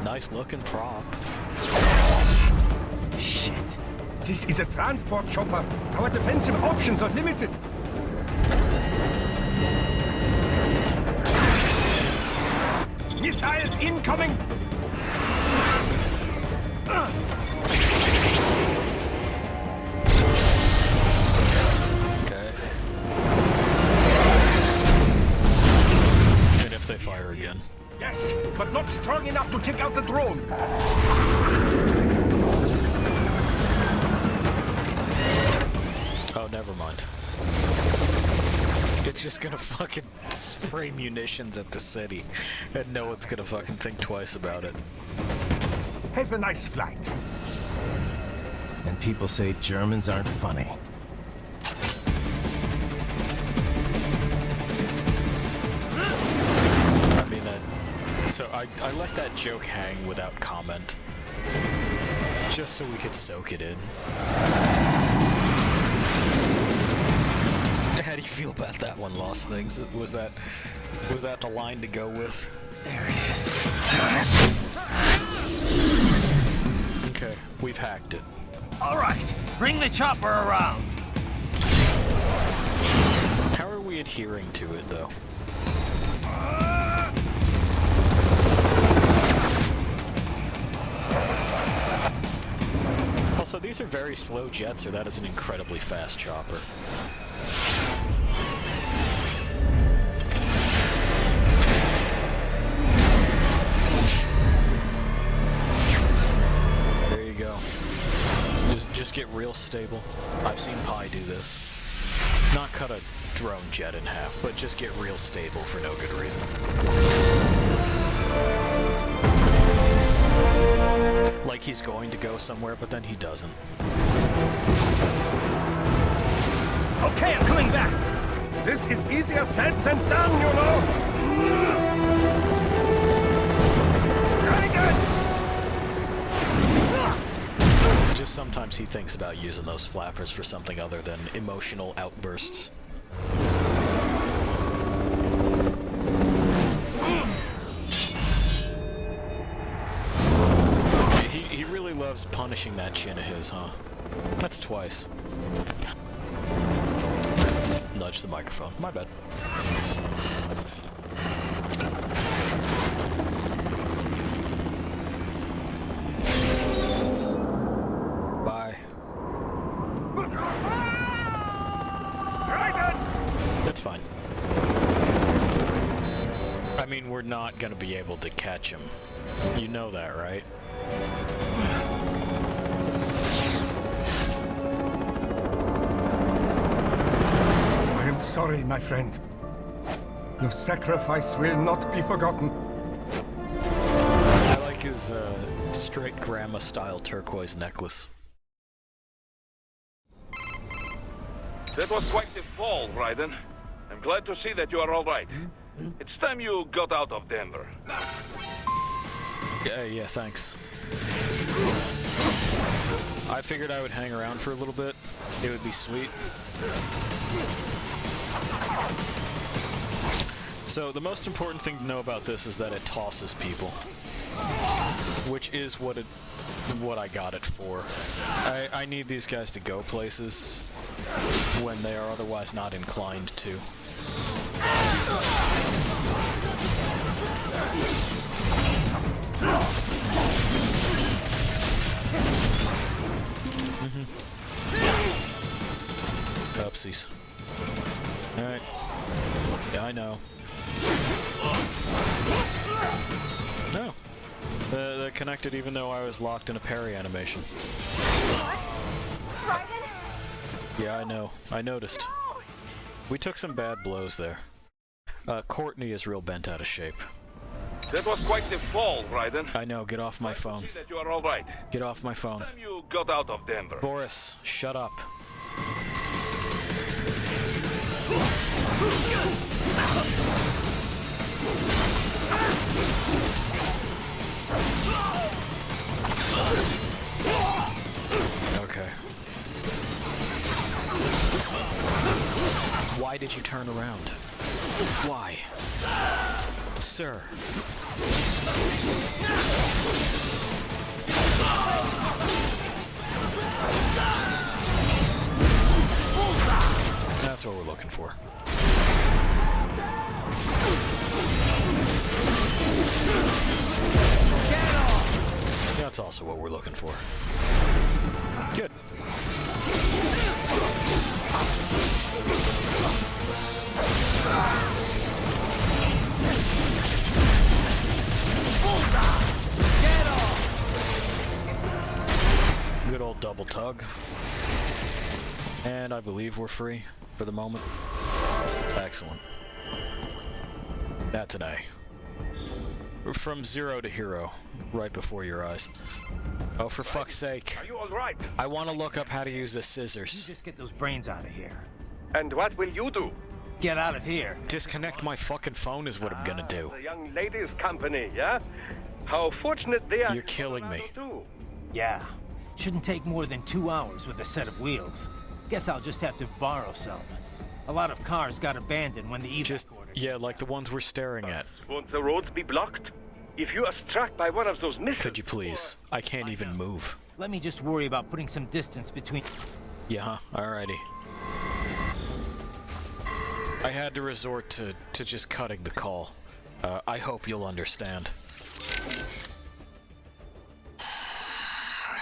Nice looking prop. Shit. This is a transport chopper. Our defensive options are limited. Missiles incoming! Okay. And if they fire again. Yes, but not strong enough to take out the drone. Oh, never mind. It's just gonna fucking spray munitions at the city, and no one's gonna fucking think twice about it. Have a nice flight. And people say Germans aren't funny. I mean, so I let that joke hang without comment, just so we could soak it in. How do you feel about that one, Lost Things? Was that the line to go with? There it is. Okay, we've hacked it. All right, bring the chopper around. How are we adhering to it, though? Also, these are very slow jets, or that is an incredibly fast chopper. There you go. Just get real stable. I've seen Pi do this. Not cut a drone jet in half, but just get real stable for no good reason. Like, he's going to go somewhere, but then he doesn't. Okay, I'm coming back. This is easier said than done, you know. Very good. Just sometimes he thinks about using those flappers for something other than emotional outbursts. He really loves punishing that chin of his, huh? That's twice. Nudge the microphone. My bad. Bye. That's fine. I mean, we're not gonna be able to catch him. You know that, right? I am sorry, my friend. Your sacrifice will not be forgotten. I like his straight grandma-style turquoise necklace. That was quite the fall, Raiden. I'm glad to see that you are all right. It's time you got out of Denver. Yeah, thanks. I figured I would hang around for a little bit. It would be sweet. So, the most important thing to know about this is that it tosses people. Which is what I got it for. I need these guys to go places when they are otherwise not inclined to. Oopsies. Alright. Yeah, I know. No. They're connected even though I was locked in a parry animation. What? Raiden? Yeah, I know. I noticed. No! We took some bad blows there. Courtney is real bent out of shape. That was quite the fall, Raiden. I know, get off my phone. See that you are all right. Get off my phone. Time you got out of Denver. Boris, shut up. Okay. Why did you turn around? Why? Sir. That's what we're looking for. That's also what we're looking for. Good. Good old double tug. And I believe we're free for the moment. Excellent. That's an A. From 0 to hero, right before your eyes. Oh, for fuck's sake. Are you all right? I want to look up how to use the scissors. You just get those brains out of here. And what will you do? Get out of here. Disconnect my fucking phone is what I'm gonna do. The young ladies' company, yeah? How fortunate they are. You're killing me. Too. Yeah. Shouldn't take more than 2 hours with a set of wheels. Guess I'll just have to borrow some. A lot of cars got abandoned when the evac order. Yeah, like the ones we're staring at. Won't the roads be blocked? If you are struck by one of those missiles... Could you please? I can't even move. Let me just worry about putting some distance between... Yeah, huh? Alrighty. I had to resort to just cutting the call. I hope you'll understand.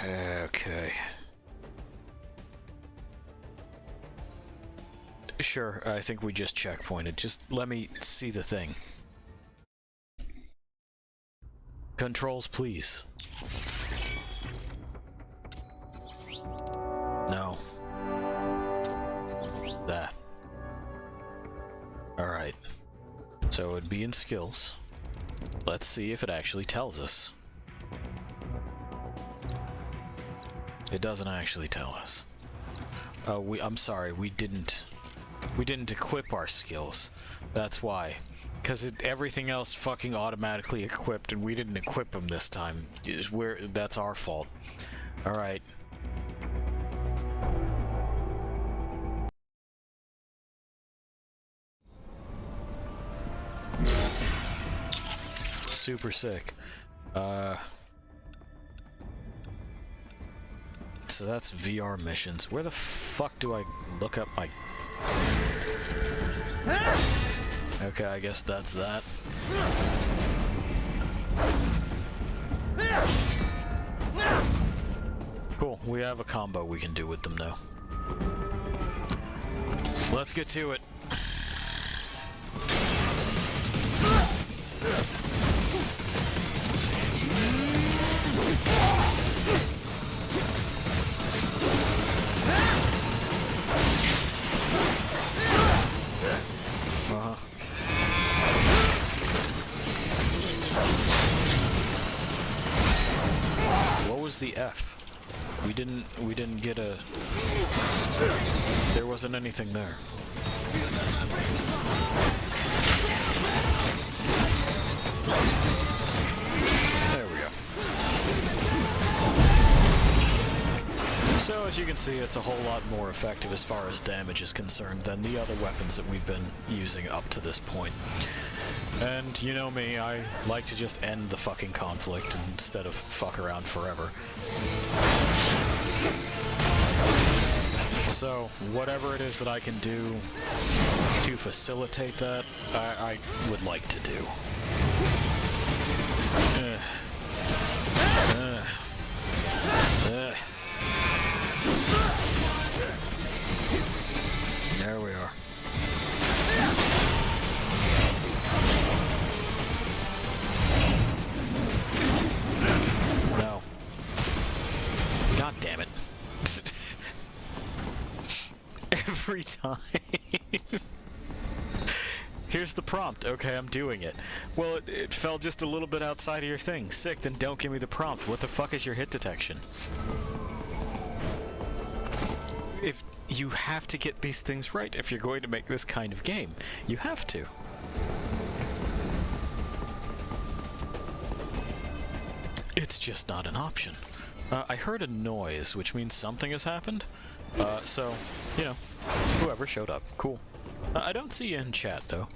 Okay. Sure, I think we just checkpointed. Just let me see the thing. Controls, please. No. That. Alright. So it would be in skills. Let's see if it actually tells us. It doesn't actually tell us. I'm sorry, we didn't equip our skills. That's why. Because everything else fucking automatically equipped, and we didn't equip them this time. That's our fault. Alright. Super sick. So that's VR missions. Where the fuck do I look up my... Okay, I guess that's that. Cool, we have a combo we can do with them now. Let's get to it. What was the F? We didn't get a... There wasn't anything there. There we go. So as you can see, it's a whole lot more effective as far as damage is concerned than the other weapons that we've been using up to this point. And you know me, I like to just end the fucking conflict instead of fuck around forever. So, whatever it is that I can do to facilitate that, I would like to do. There we are. No. God damn it. Every time. Here's the prompt. Okay, I'm doing it. Well, it fell just a little bit outside of your thing. Sick, then don't give me the prompt. What the fuck is your hit detection? If you have to get these things right if you're going to make this kind of game. You have to. It's just not an option. I heard a noise, which means something has happened. So, you know, whoever showed up. Cool. I don't see you in chat, though.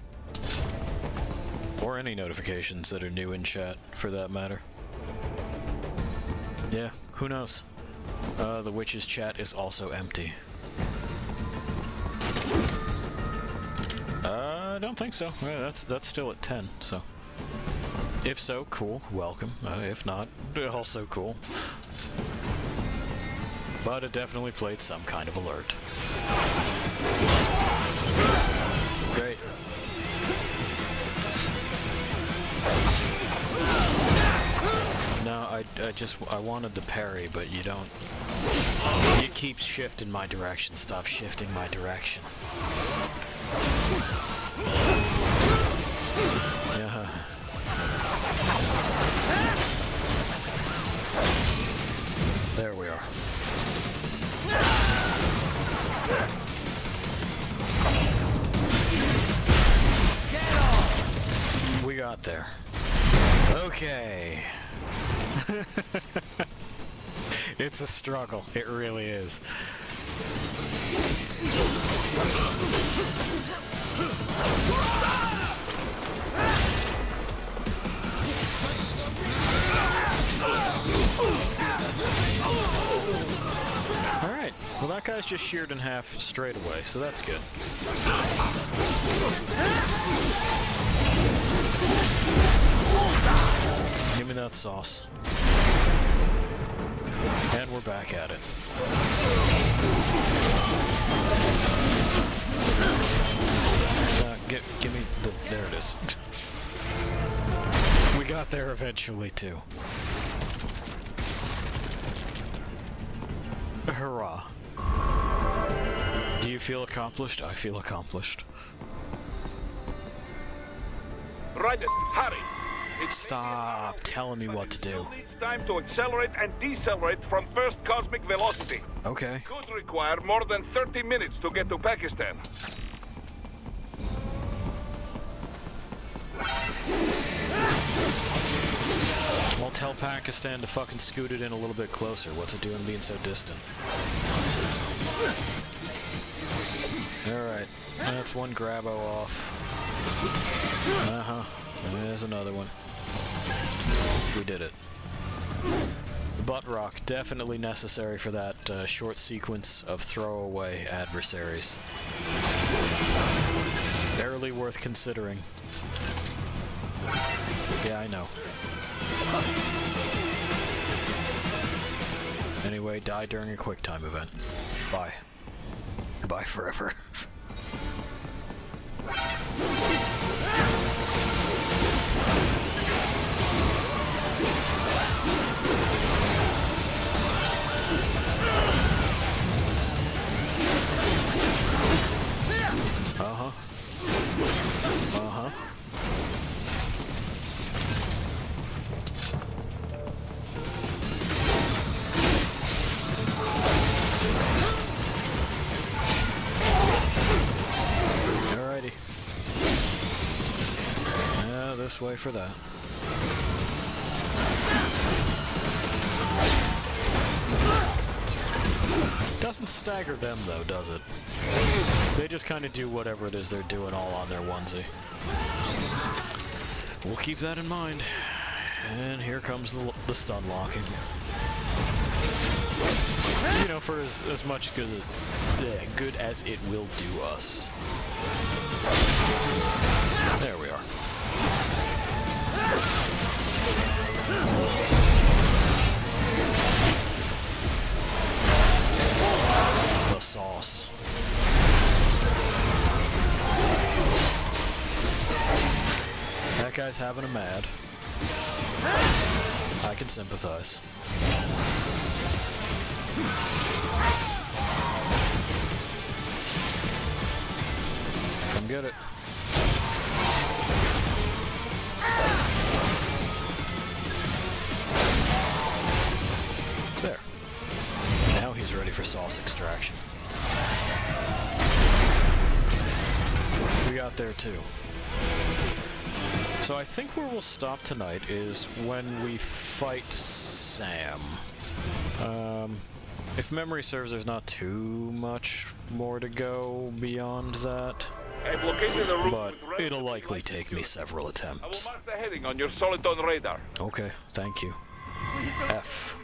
Or any notifications that are new in chat, for that matter. Yeah, who knows? The witch's chat is also empty. I don't think so. Yeah, that's still at 10, so... If so, cool, welcome. If not, also cool. But it definitely played some kind of alert. Great. No, I wanted the parry, but you don't... You keep shifting my direction. Stop shifting my direction. Yeah. There we are. We got there. Okay. It's a struggle. It really is. Alright, well that guy's just sheared in half straight away, so that's good. Give me that sauce. And we're back at it. Give me the... There it is. We got there eventually, too. Hurrah. Do you feel accomplished? I feel accomplished. Raiden, hurry! Stop telling me what to do. It's time to accelerate and decelerate from first cosmic velocity. Okay. Could require more than 30 minutes to get to Pakistan. Well, tell Pakistan to fucking scoot it in a little bit closer. What's it doing being so distant? Alright, that's one grabbo off. Uh-huh, there's another one. We did it. The butt rock, definitely necessary for that short sequence of throwaway adversaries. Barely worth considering. Yeah, I know. Anyway, die during a QuickTime event. Bye. Goodbye forever. Uh-huh. Uh-huh. Alrighty. This way for that. Doesn't stagger them though, does it? They just kind of do whatever it is they're doing all on their onesie. We'll keep that in mind. And here comes the stun locking. You know, for as much good as it will do us. There we are. The sauce. That guy's having a mad. I can sympathize. Come get it. There. Now he's ready for sauce extraction. We got there too. So I think where we'll stop tonight is when we fight Sam. If memory serves, there's not too much more to go beyond that. I've located a room, but it'll likely take me several attempts. I will mark the heading on your Soliton radar. Okay, thank you. F.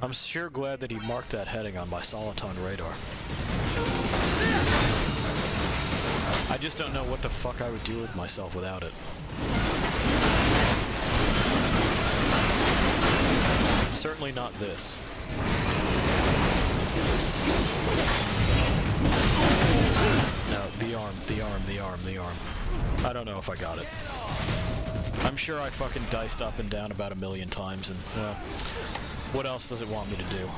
I'm sure glad that he marked that heading on my Soliton radar. I just don't know what the fuck I would do with myself without it. Certainly not this. No, the arm. I don't know if I got it. I'm sure I fucking diced up and down about 1,000,000 times, and, what else does it want me to do?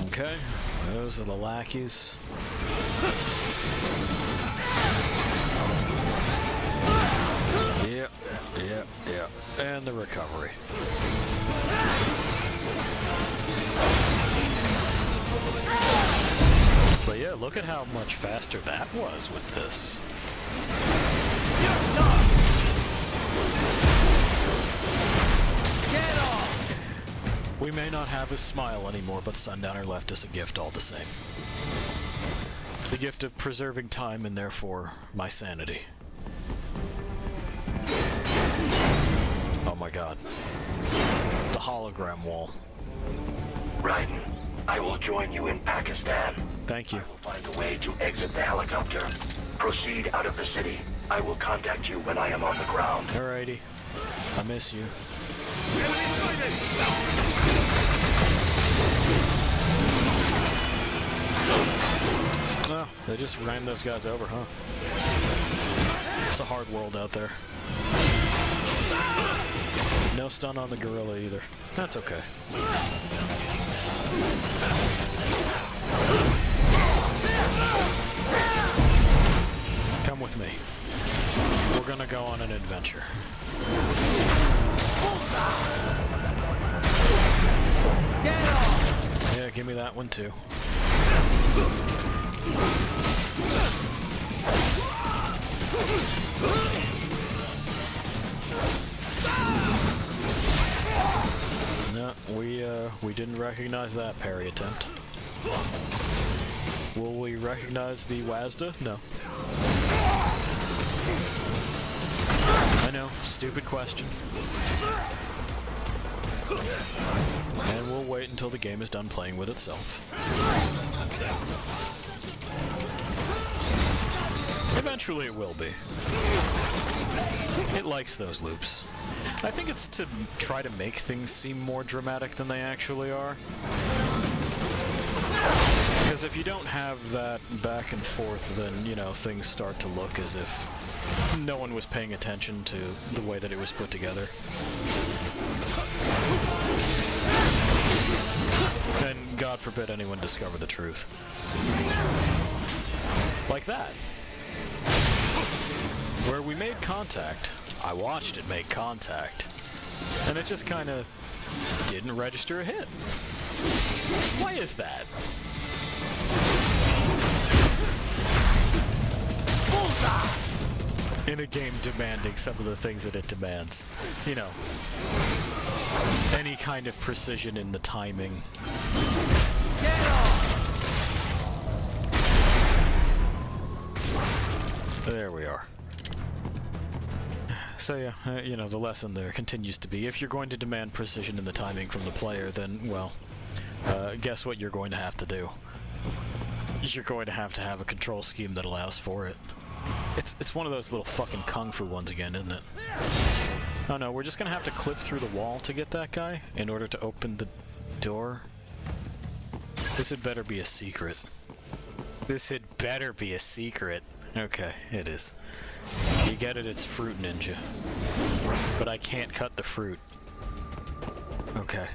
Okay, those are the lackeys. Yep. And the recovery. But yeah, look at how much faster that was with this. We may not have his smile anymore, but Sundowner left us a gift all the same. The gift of preserving time and therefore my sanity. Oh my god. The hologram wall. Raiden, I will join you in Pakistan. Thank you. I will find a way to exit the helicopter. Proceed out of the city. I will contact you when I am on the ground. Alrighty. I miss you. Oh, they just ran those guys over, huh? It's a hard world out there. stun on the gorilla either. That's okay. Come with me. We're gonna go on an adventure. Yeah, give me that one too. No, we didn't recognize that parry attempt. Will we recognize the WASDA? No. I know, stupid question. And we'll wait until the game is done playing with itself. Eventually it will be. It likes those loops. I think it's to try to make things seem more dramatic than they actually are. Because if you don't have that back and forth, then, you know, things start to look as if no one was paying attention to the way that it was put together. And God forbid anyone discover the truth. Like that. Where we made contact, I watched it make contact, and it just kind of didn't register a hit. Why is that? Bullseye! In a game demanding some of the things that it demands. You know, any kind of precision in the timing. Get off! There we are. So yeah, you know, the lesson there continues to be, if you're going to demand precision in the timing from the player, then, well, guess what you're going to have to do? You're going to have a control scheme that allows for it. It's one of those little fucking kung fu ones again, isn't it? Oh no, we're just gonna have to clip through the wall to get that guy in order to open the door. This had better be a secret. This had better be a secret. Okay, it is. You get it, it's Fruit Ninja. But I can't cut the fruit. Okay.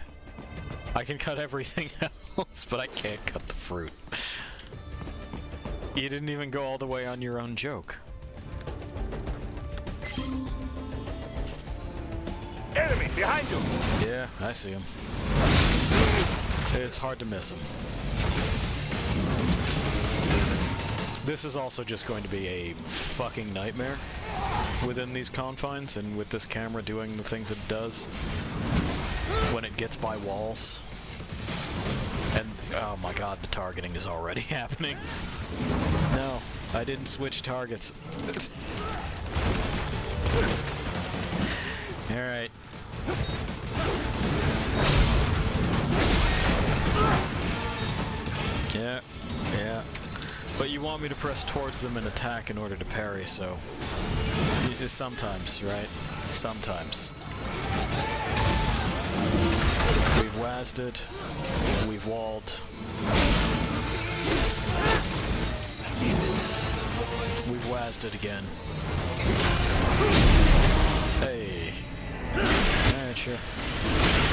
I can cut everything else, but I can't cut the fruit. You didn't even go all the way on your own joke. Enemy behind you! Yeah, I see him. It's hard to miss him. This is also just going to be a fucking nightmare within these confines, and with this camera doing the things it does when it gets by walls. And, oh my god, the targeting is already happening. No, I didn't switch targets. Alright. Yeah, yeah. But you want me to press towards them and attack in order to parry, so... Sometimes, right? Sometimes. We've WASD'd. We've walled. We've WASD'd again. Hey. Alright, sure.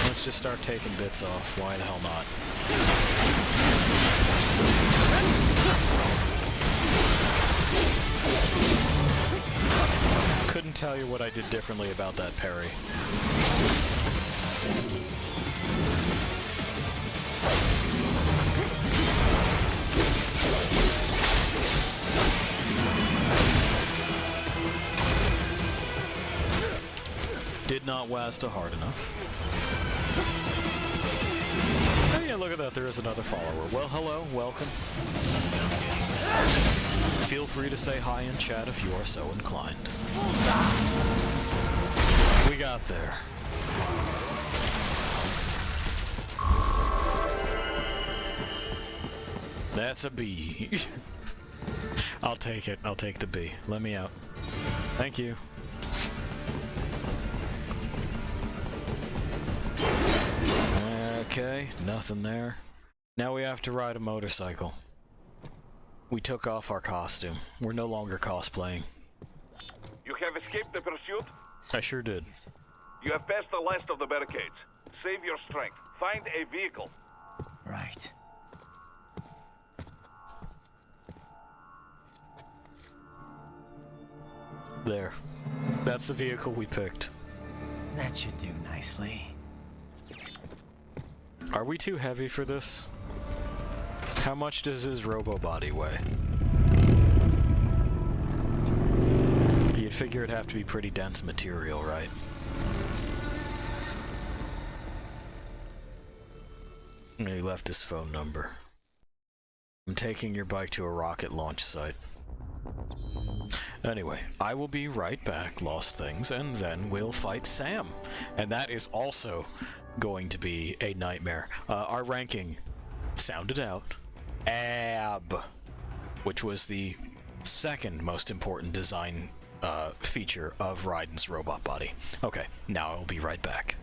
Let's just start taking bits off. Why the hell not? Couldn't tell you what I did differently about that parry. Did not WASD hard enough. Oh yeah, look at that, there is another follower. Well, hello, welcome. Feel free to say hi in chat if you are so inclined. We got there. That's a B. I'll take it. I'll take the B. Let me out. Thank you. Okay, nothing there. Now we have to ride a motorcycle. We took off our costume. We're no longer cosplaying. You have escaped the pursuit? I sure did. You have passed the last of the barricades. Save your strength. Find a vehicle. Right. There. That's the vehicle we picked. That should do nicely. Are we too heavy for this? How much does his robo-body weigh? You'd figure it'd have to be pretty dense material, right? He left his phone number. I'm taking your bike to a rocket launch site. Anyway, I will be right back, Lost Things, and then we'll fight Sam. And that is also going to be a nightmare. Our ranking sounded out. AB, which was the second most important design feature of Raiden's robot body. Okay, now I'll be right back.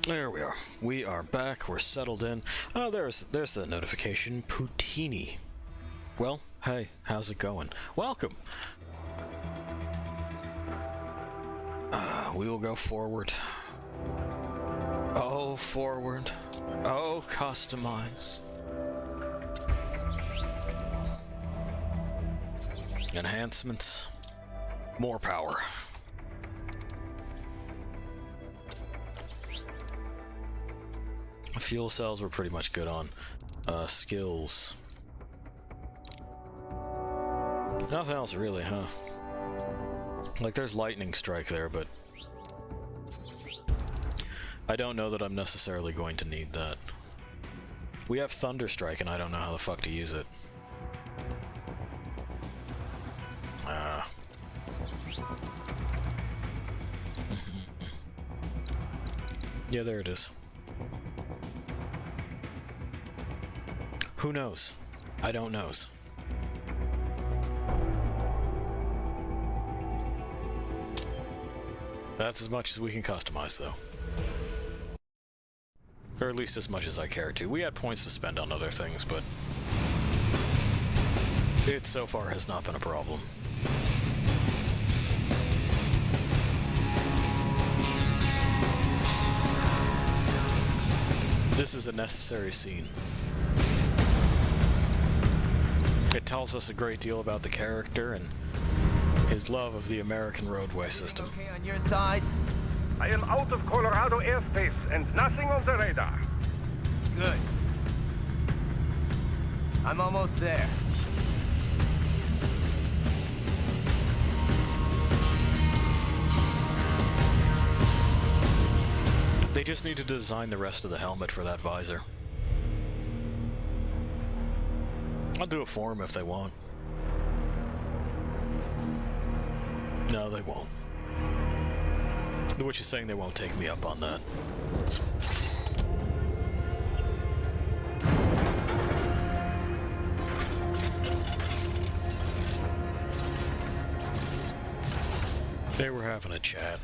There we are. We are back. We're settled in. Oh, there's the notification. Poutini. Well, hey, how's it going? Welcome. We will go forward. Oh, forward. Oh, customize. Enhancements. More power. Fuel cells were pretty much good on. Skills. Nothing else really, huh? Like, there's lightning strike there, but I don't know that I'm necessarily going to need that. We have thunder strike, and I don't know how the fuck to use it. Yeah, there it is. Who knows? I don't knows. That's as much as we can customize, though. Or at least as much as I care to. We had points to spend on other things, but it so far has not been a problem. This is a necessary scene. It tells us a great deal about the character and his love of the American roadway system. Okay on your side? I am out of Colorado airspace and nothing on the radar. Good. I'm almost there. They just need to design the rest of the helmet for that visor. I'll do it for them if they want. No, they won't. Which is saying they won't take me up on that. They were having a chat.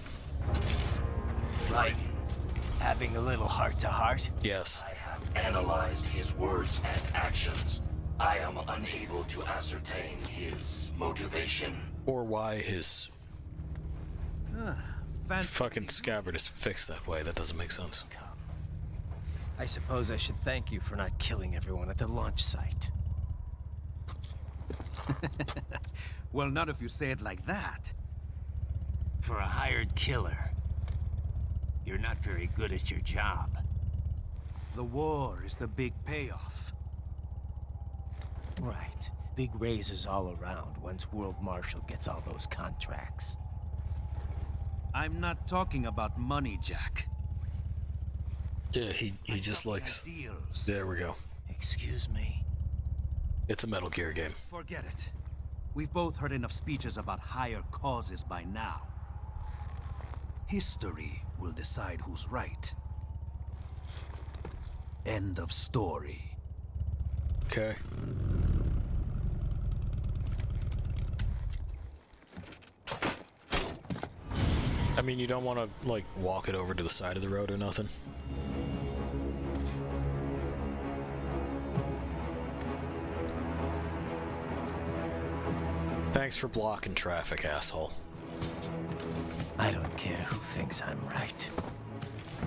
Right. Having a little heart-to-heart? Yes. I have analyzed his words and actions. I am unable to ascertain his motivation. Or why his fucking scabbard is fixed that way. That doesn't make sense. I suppose I should thank you for not killing everyone at the launch site. Well, not if you say it like that. For a hired killer, you're not very good at your job. The war is the big payoff. Right. Big raises all around once World Marshal gets all those contracts. I'm not talking about money, Jack. Yeah, he just likes... Deals. There we go. Excuse me? It's a Metal Gear game. Forget it. We've both heard enough speeches about higher causes by now. History will decide who's right. End of story. Okay. I mean, you don't want to, like, walk it over to the side of the road or nothing? Thanks for blocking traffic, asshole. I don't care who thinks I'm right.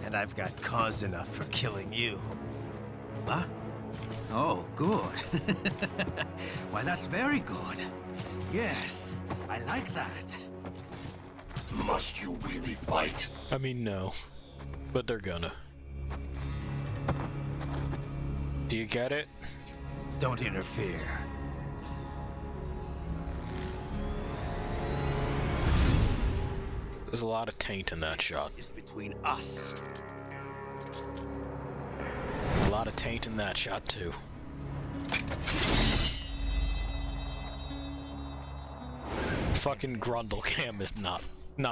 And I've got cause enough for killing you. Huh? Oh, good. Why, that's very good. Yes, I like that. Must you really fight? I mean, no. But they're gonna. Do you get it? Don't interfere. There's a lot of taint in that shot. It's between us. A lot of taint in that shot, too. Fucking Grundle cam is not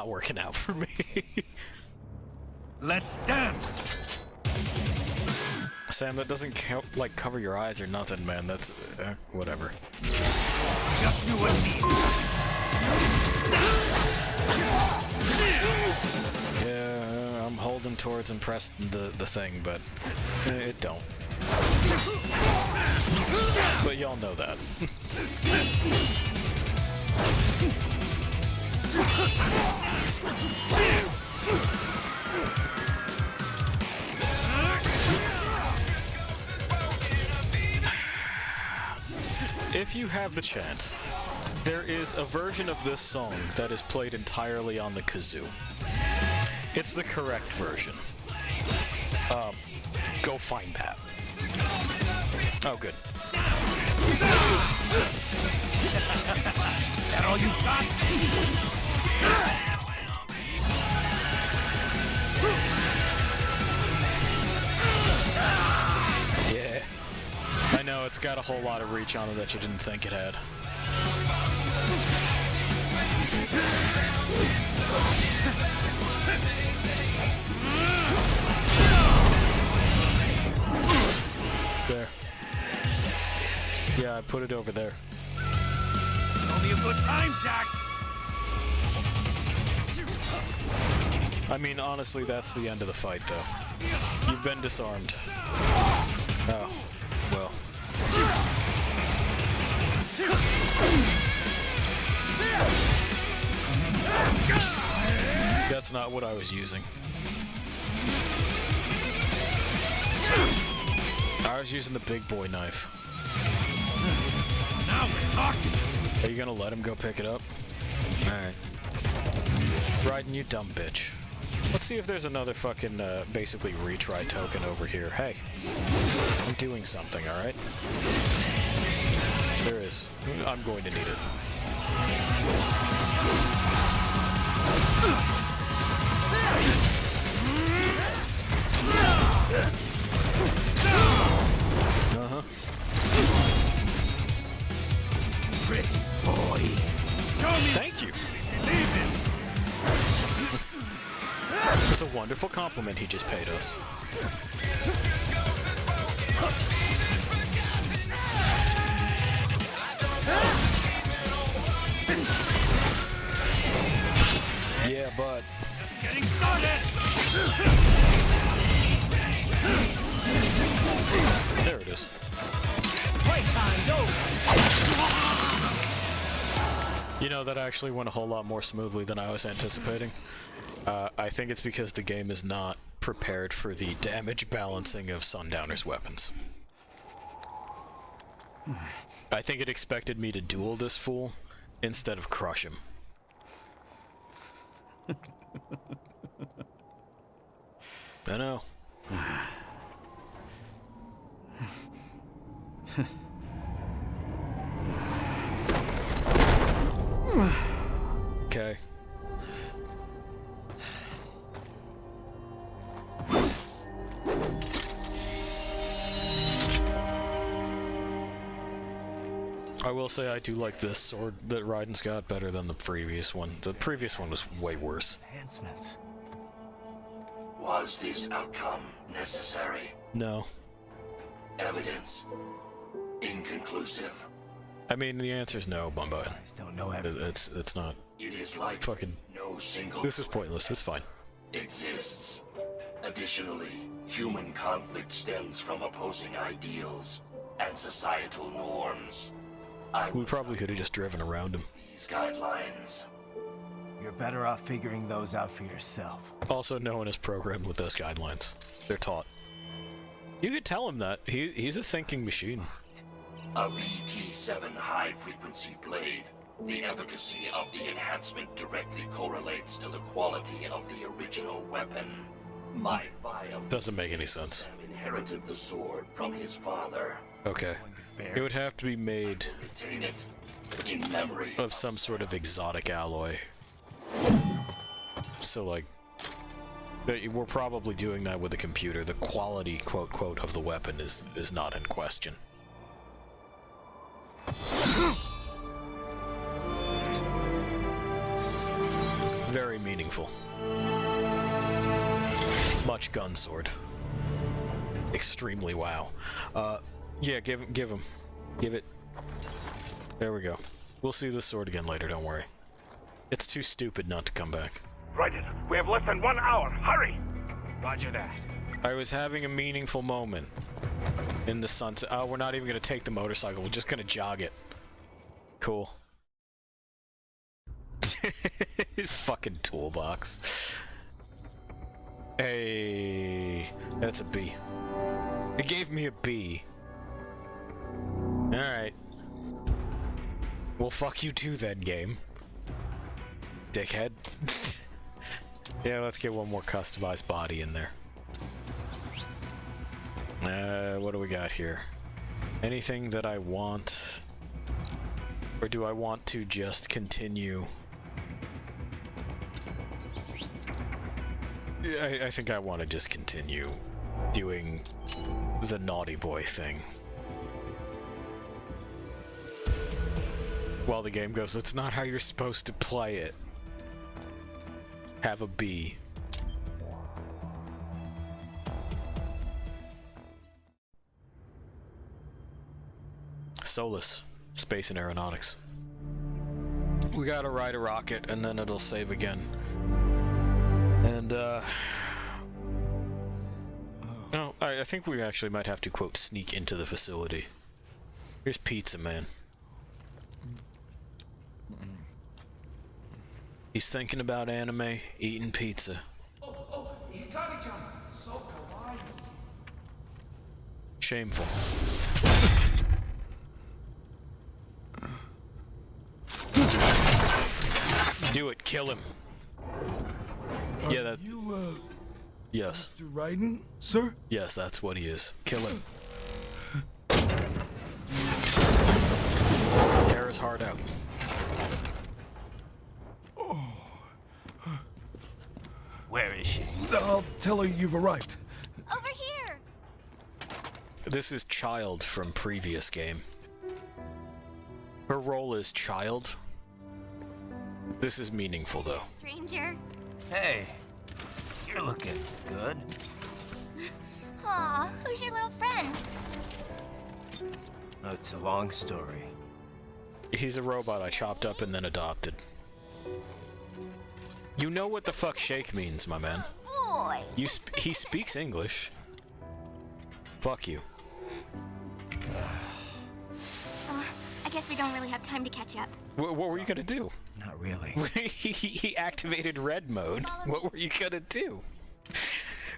working out for me. Let's dance! Sam, that doesn't like cover your eyes or nothing, man. That's whatever. Just you and me. Yeah, I'm holding towards and pressing the thing, but it don't. But y'all know that. If you have the chance There is a version of this song that is played entirely on the kazoo. It's the correct version. Go find that. Oh, good. Is that all you got? Yeah. I know, it's got a whole lot of reach on it that you didn't think it had. There. Yeah, I put it over there. Only a good time, Jack. I mean, honestly, that's the end of the fight, though. You've been disarmed. Oh, well. That's not what I was using. I was using the big boy knife. Now we're talking. Are you gonna let him go pick it up? Alright. Raiden, you dumb bitch. Let's see if there's another fucking, basically retry token over here. Hey. I'm doing something, alright? There is. I'm going to need it. Uh-huh. Pretty boy. Show me. Thank you. It's a wonderful compliment he just paid us. Yeah, but... Getting started. There it is. You know, that actually went a whole lot more smoothly than I was anticipating. I think it's because the game is not prepared for the damage balancing of Sundowner's weapons. I think it expected me to duel this fool instead of crush him. I know. Okay. I will say I do like this sword that Raiden's got better than the previous one. The previous one was way worse. Enhancements. Was this outcome necessary? No. Evidence? Inconclusive. I mean, the answer's no, Bumbo. I just don't know evidence. It's not. It is like Fucking. no single. This is pointless. It's fine. Exists. Additionally, human conflict stems from opposing ideals and societal norms. We probably could have just driven around him. These guidelines. You're better off figuring those out for yourself. Also, no one is programmed with those guidelines. They're taught. You could tell him that. He's a thinking machine. A VT7 high-frequency blade. The efficacy of the enhancement directly correlates to the quality of the original weapon. My file Doesn't make any sense. inherited the sword from his father. Okay. It would have to be made Retain it in memory of some sort of exotic alloy. So, like, we're probably doing that with a computer. The quality, quote, of the weapon is not in question. Very meaningful. Much gun sword. Extremely wow. Yeah, give him. Give it. There we go. We'll see this sword again later, don't worry. It's too stupid not to come back. Raiden, we have less than 1 hour. Hurry! Roger that. I was having a meaningful moment in the sunset. Oh, we're not even gonna take the motorcycle. We're just gonna jog it. Cool. Fucking toolbox. Hey, that's a B. It gave me a B. Alright. Well, fuck you too then, game. Dickhead. Yeah, let's get one more customized body in there. What do we got here? Anything that I want? Or do I want to just continue? I think I want to just continue doing the naughty boy thing. While the game goes, that's not how you're supposed to play it. Have a B. Solus, Space and Aeronautics. We gotta ride a rocket and then it'll save again. And, no, I think we actually might have to, quote, sneak into the facility. Here's Pizza Man. He's thinking about anime, eating pizza. Oh, Hikari-chan, so kawaii. Shameful. Do it, kill him. Yeah, that... You, Yes. Mr. Raiden, sir? Yes, that's what he is. Kill him. Tear his heart out. Where is she? I'll tell her you've arrived. Over here! This is Child from previous game. Her role is Child. This is meaningful, though. Stranger. Hey, you're looking good. Aw, who's your little friend? Oh, it's a long story. He's a robot I chopped up and then adopted. You know what the fuck shake means, my man. Boy! He speaks English. Fuck you. I guess we don't really have time to catch up. What were you gonna do? Not really. He activated red mode. What were you gonna do?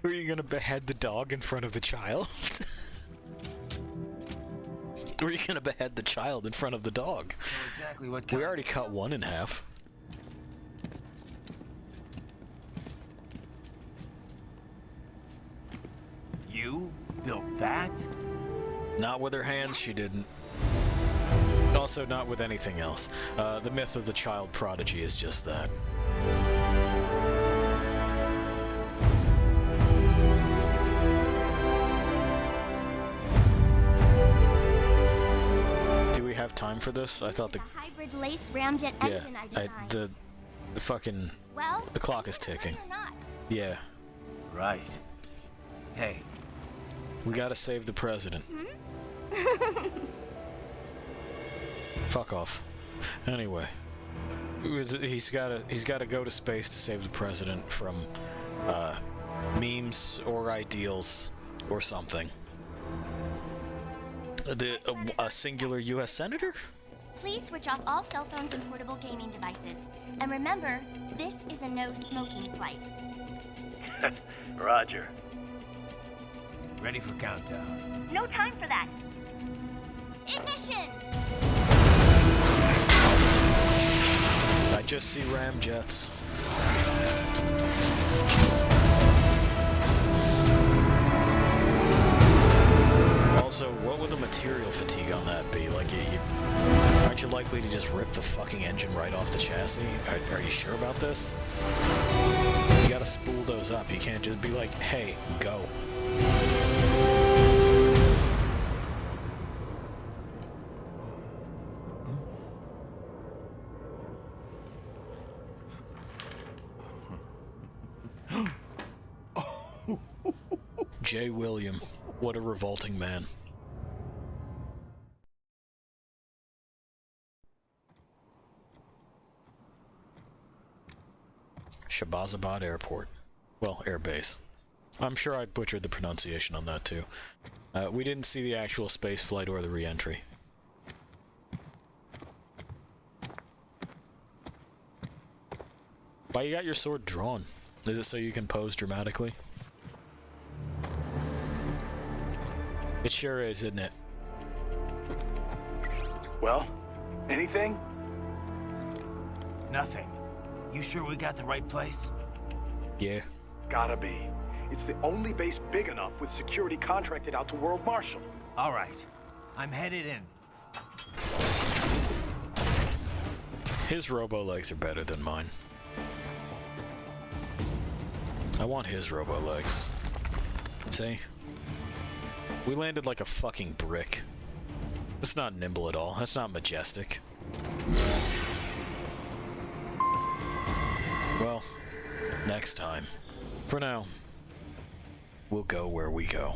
Were you gonna behead the dog in front of the child? Were you gonna behead the child in front of the dog? Exactly what We already cut one in half. You built that? Not with her hands, she didn't. Also, not with anything else. The myth of the child prodigy is just that. Do we have time for this? I thought the hybrid lace ramjet engine I designed. the fucking the clock is ticking. Yeah. Right. Hey. We gotta save the president. Fuck off. Anyway, he's gotta go to space to save the president from memes or ideals or something. A singular U.S. senator? Please switch off all cell phones and portable gaming devices. And remember, this is a no-smoking flight. Roger. Ready for countdown. No time for that. Ignition! I just see ramjets. Also, what would the material fatigue on that be? Like, aren't you likely to just rip the fucking engine right off the chassis? Are you sure about this? You gotta spool those up. You can't just be like, hey, go. J. William, what a revolting man. Shabazabad Airport. Well, Air Base. I'm sure I butchered the pronunciation on that too. We didn't see the actual space flight or the re-entry. Why you got your sword drawn? Is it so you can pose dramatically? It sure is, isn't it? Well, anything? Nothing. You sure we got the right place? Yeah. Gotta be. It's the only base big enough with security contracted out to World Marshal. All right. I'm headed in. His robo-legs are better than mine. I want his robo-legs. See? We landed like a fucking brick. That's not nimble at all. That's not majestic. Well, next time. For now, we'll go where we go.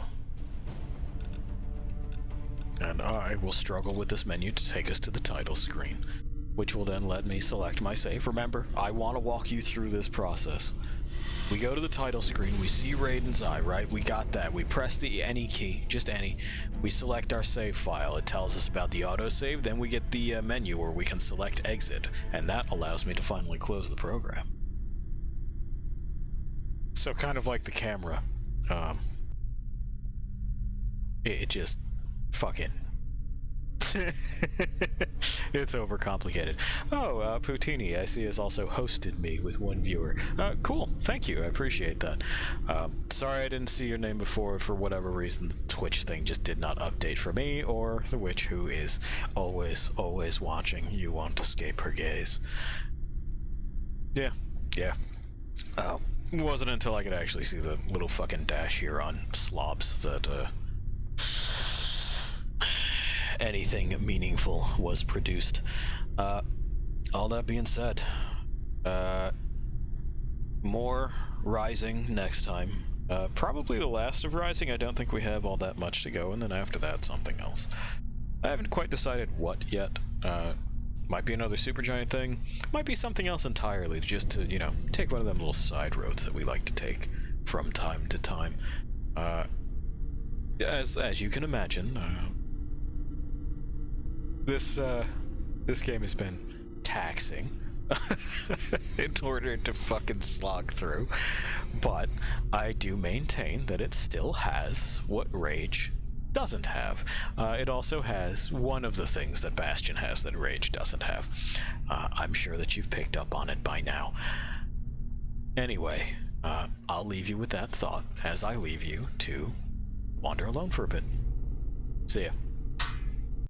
And I will struggle with this menu to take us to the title screen, which will then let me select my save. Remember, I want to walk you through this process. We go to the title screen, we see Raiden's eye, right? We got that. We press the any key, just any. We select our save file. It tells us about the autosave. Then we get the menu where we can select exit, and that allows me to finally close the program. So kind of like the camera. It just fucking... It's overcomplicated. Oh, Poutini, I see, has also hosted me with one viewer. Cool, thank you, I appreciate that. Sorry I didn't see your name before. For whatever reason, the Twitch thing just did not update for me, or the witch, who is always watching. You won't escape her gaze. Yeah. It wasn't until I could actually see the little fucking dash here on slobs that, anything meaningful was produced. All that being said, more Rising next time. Probably the last of Rising. I don't think we have all that much to go, and then after that, something else. I haven't quite decided what yet. Might be another Supergiant thing. Might be something else entirely, just to, you know, take one of them little side roads that we like to take from time to time. As you can imagine, this game has been taxing in order to fucking slog through, but I do maintain that it still has what Rage doesn't have. It also has one of the things that Bastion has that Rage doesn't have. I'm sure that you've picked up on it by now. Anyway, I'll leave you with that thought as I leave you to wander alone for a bit. See ya.